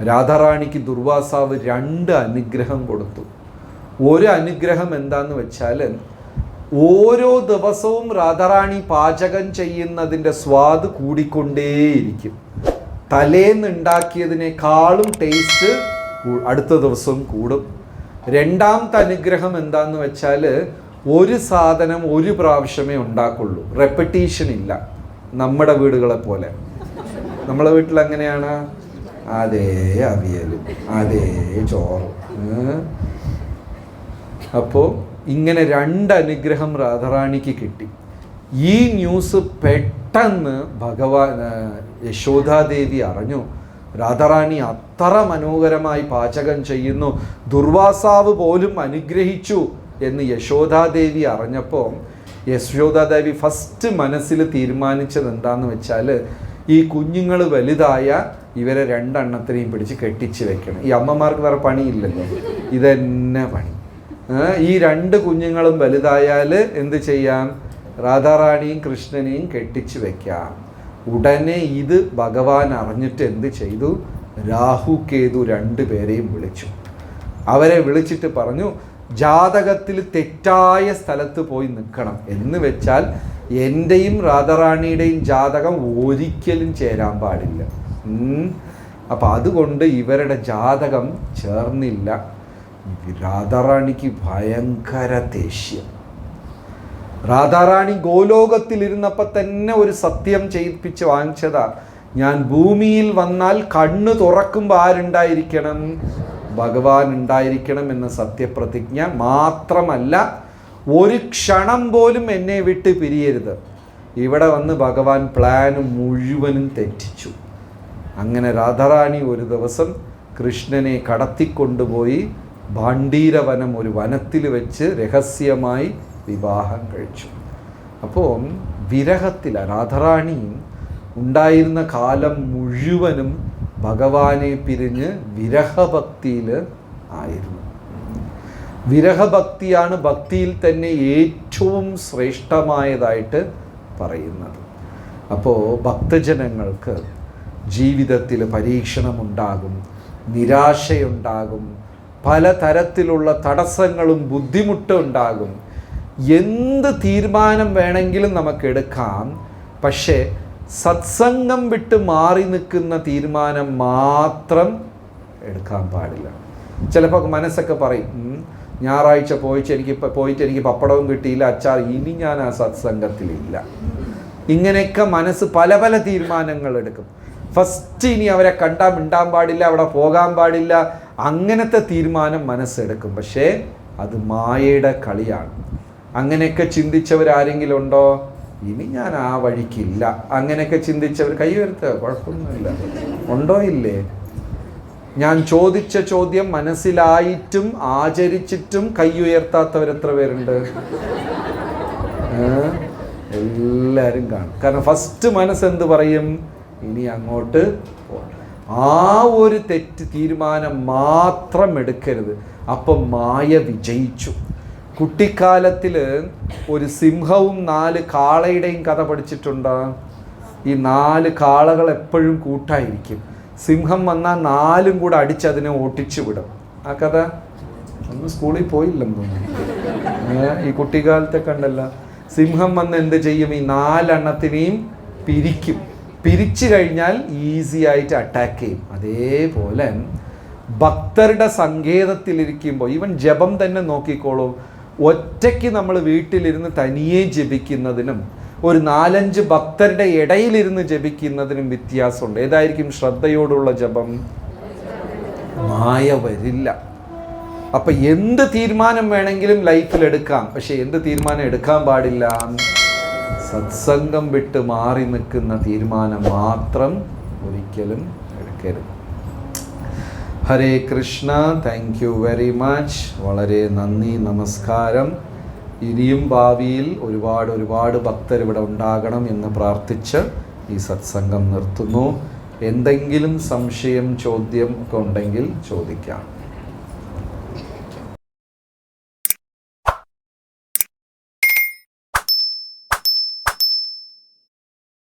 രാധാറാണിക്ക് ദുർവാസാവ് 2 അനുഗ്രഹം കൊടുത്തു. ഒരു അനുഗ്രഹം എന്താന്ന് വെച്ചാൽ, ഓരോ ദിവസവും രാധാറാണി പാചകം ചെയ്യുന്നതിൻ്റെ സ്വാദ് കൂടിക്കൊണ്ടേയിരിക്കും. തലേന്ന് ഉണ്ടാക്കിയതിനേക്കാളും ടേസ്റ്റ് അടുത്ത ദിവസം കൂടും. 2ാമത്തെ അനുഗ്രഹം എന്താന്ന് വെച്ചാൽ, ഒരു സാധനം ഒരു പ്രാവശ്യമേ ഉണ്ടാക്കുള്ളൂ, റെപ്പറ്റീഷൻ ഇല്ല. നമ്മുടെ വീടുകളെ പോലെ. നമ്മളെ വീട്ടിൽ എങ്ങനെയാണ്? അതേ അവിയലും അതേ ചോറും. അപ്പോൾ ഇങ്ങനെ 2 അനുഗ്രഹം രാധാറാണിക്ക് കിട്ടി. ഈ ന്യൂസ് പെട്ടെന്ന് യശോദാദേവി അറിഞ്ഞു. രാധാറാണി അത്ര മനോഹരമായി പാചകം ചെയ്യുന്നു, ദുർവാസാവ് പോലും അനുഗ്രഹിച്ചു എന്ന് യശോദാദേവി അറിഞ്ഞപ്പോൾ യശോദാദേവി ഫസ്റ്റ് മനസ്സിൽ തീരുമാനിച്ചത് എന്താണെന്ന് വെച്ചാൽ, ഈ കുഞ്ഞുങ്ങൾ വലുതായ ഇവരെ 2 എണ്ണത്തിനെയും പിടിച്ച് കെട്ടിച്ച് വെക്കണം. ഈ അമ്മമാർക്ക് വേറെ പണിയില്ലല്ലോ, ഇതന്നെ പണി. ഈ 2 കുഞ്ഞുങ്ങളും വലുതായാൽ എന്ത് ചെയ്യാം? രാധാറാണിയും കൃഷ്ണനെയും കെട്ടിച്ച് വെക്കാം. ഉടനെ ഇത് ഭഗവാൻ അറിഞ്ഞിട്ട് എന്ത് ചെയ്തു? രാഹു കേതു 2 പേരെയും വിളിച്ചു. അവരെ വിളിച്ചിട്ട് പറഞ്ഞു, ജാതകത്തിൽ തെറ്റായ സ്ഥലത്ത് പോയി നിൽക്കണം. എന്ന് വെച്ചാൽ എൻ്റെയും രാധാറാണിയുടെയും ജാതകം ഒരിക്കലും ചേരാൻ പാടില്ല. അപ്പം അതുകൊണ്ട് ഇവരുടെ ജാതകം ചേർന്നില്ല. രാധാറാണിക്ക് ഭയങ്കര ദേഷ്യം. രാധാറാണി ഗോലോകത്തിലിരുന്നപ്പോൾ തന്നെ ഒരു സത്യം ചെയ്യിപ്പിച്ച് വാങ്ങിച്ചതാ, ഞാൻ ഭൂമിയിൽ വന്നാൽ കണ്ണ് തുറക്കുമ്പോൾ ആരുണ്ടായിരിക്കണം? ഭഗവാൻ ഉണ്ടായിരിക്കണം എന്ന സത്യപ്രതിജ്ഞ. മാത്രമല്ല, ഒരു ക്ഷണം പോലും എന്നെ വിട്ട് പിരിയരുത്. ഇവിടെ വന്ന് ഭഗവാൻ പ്ലാൻ മുഴുവനും തെറ്റിച്ചു. അങ്ങനെ രാധാറാണി ഒരു ദിവസം കൃഷ്ണനെ കടത്തിക്കൊണ്ടുപോയി ഭാണ്ഡീരവനം ഒരു വനത്തിൽ വെച്ച് രഹസ്യമായി വിവാഹം കഴിച്ചു. അപ്പോൾ വിരഹത്തിലാണ് രാധാറാണി ഉണ്ടായിരുന്ന കാലം മുഴുവനും ഭഗവാനെ പിരിഞ്ഞ് വിരഹഭക്തിയിൽ ആയിരുന്നു. വിരഹഭക്തിയാണ് ഭക്തിയിൽ തന്നെ ഏറ്റവും ശ്രേഷ്ഠമായതായിട്ട് പറയുന്നത്. അപ്പോൾ ഭക്തജനങ്ങൾക്ക് ജീവിതത്തിൽ പരീക്ഷണമുണ്ടാകും, നിരാശയുണ്ടാകും, പലതരത്തിലുള്ള തടസ്സങ്ങളും ബുദ്ധിമുട്ടും ഉണ്ടാകും. എന്ത് തീരുമാനം വേണമെങ്കിലും നമുക്കെടുക്കാം. പക്ഷേ സത്സംഗം വിട്ട് മാറി നിൽക്കുന്ന തീരുമാനം മാത്രം എടുക്കാൻ പാടില്ല. ചിലപ്പോൾ മനസ്സൊക്കെ പറയും, ഞായറാഴ്ച പോയിട്ട് എനിക്ക് പപ്പടവും കിട്ടിയില്ല, അച്ചാർ, ഇനി ഞാൻ ആ സത്സംഗത്തിലില്ല. ഇങ്ങനെയൊക്കെ മനസ്സ് പല പല തീരുമാനങ്ങൾ എടുക്കും. ഫസ്റ്റ് ഇനി അവരെ കണ്ടാൽ മിണ്ടാൻ പാടില്ല, അവിടെ പോകാൻ പാടില്ല, അങ്ങനത്തെ തീരുമാനം മനസ്സെടുക്കും. പക്ഷേ അത് മായയുടെ കളിയാണ്. അങ്ങനെയൊക്കെ ചിന്തിച്ചവരാരെങ്കിലും ഉണ്ടോ? ഇനി ഞാൻ ആ വഴിക്കില്ല, അങ്ങനെയൊക്കെ ചിന്തിച്ചവർ കൈ ഉയർത്തുക, കുഴപ്പമൊന്നുമില്ല. ഉണ്ടോ? ഇല്ലേ? ഞാൻ ചോദിച്ച ചോദ്യം മനസ്സിലായിട്ടും ആചരിച്ചിട്ടും കൈ ഉയർത്താത്തവരെത്ര പേരുണ്ട്? എല്ലാവരും കാണും. കാരണം ഫസ്റ്റ് മനസ്സെന്ത് പറയും? ഇനി അങ്ങോട്ട് ആ ഒരു തെറ്റ് തീരുമാനം മാത്രം എടുക്കരുത്. അപ്പം മായ വിജയിച്ചു. കുട്ടിക്കാലത്തിൽ ഒരു സിംഹവും 4 കാളയുടെയും കഥ പഠിച്ചിട്ടുണ്ടോ? ഈ 4 കാളകൾ എപ്പോഴും കൂട്ടായിരിക്കും. സിംഹം വന്നാൽ 4ഉം കൂടെ അടിച്ചതിനെ ഓട്ടിച്ചു വിടും. ആ കഥ ഒന്നും സ്കൂളിൽ പോയില്ലെന്ന് തോന്നുന്നു. ഈ കുട്ടിക്കാലത്തെ കണ്ടല്ല. സിംഹം വന്ന് എന്ത് ചെയ്യും? ഈ 4 എണ്ണത്തിനെയും പിരിക്കും. പിരിച്ചു കഴിഞ്ഞാൽ ഈസി ആയിട്ട് അറ്റാക്ക് ചെയ്യും. അതേപോലെ ഭക്തരുടെ സങ്കേതത്തിലിരിക്കുമ്പോൾ ഈവൻ ജപം തന്നെ നോക്കിക്കോളൂ. ഒറ്റയ്ക്ക് നമ്മൾ വീട്ടിലിരുന്ന് തനിയെ ജപിക്കുന്നതിനും ഒരു 4-5 ഭക്തരുടെ ഇടയിലിരുന്ന് ജപിക്കുന്നതിനും വ്യത്യാസമുണ്ട്. ഏതായിരിക്കും ശ്രദ്ധയോടുള്ള ജപം? മായ വരില്ല. അപ്പം എന്ത് തീരുമാനം വേണമെങ്കിലും ലൈഫിൽ എടുക്കാം. പക്ഷെ എന്ത് തീരുമാനം എടുക്കാൻ പാടില്ല? സത്സംഗം വിട്ട് മാറി നിൽക്കുന്ന തീരുമാനം മാത്രം ഒരിക്കലും എടുക്കരുത്. Hare Krishna. Thank you very much. വളരെ നന്ദി, നമസ്കാരം. ഇനിയും ഭാവിയിൽ ഒരുപാട് ഭക്തർ ഇവിടെ ഉണ്ടാകണം എന്ന് പ്രാർത്ഥിച്ച് ഈ സത്സംഗം നിർത്തുന്നു. എന്തെങ്കിലും സംശയം, ചോദ്യം ഒക്കെ ഉണ്ടെങ്കിൽ ചോദിക്കാം.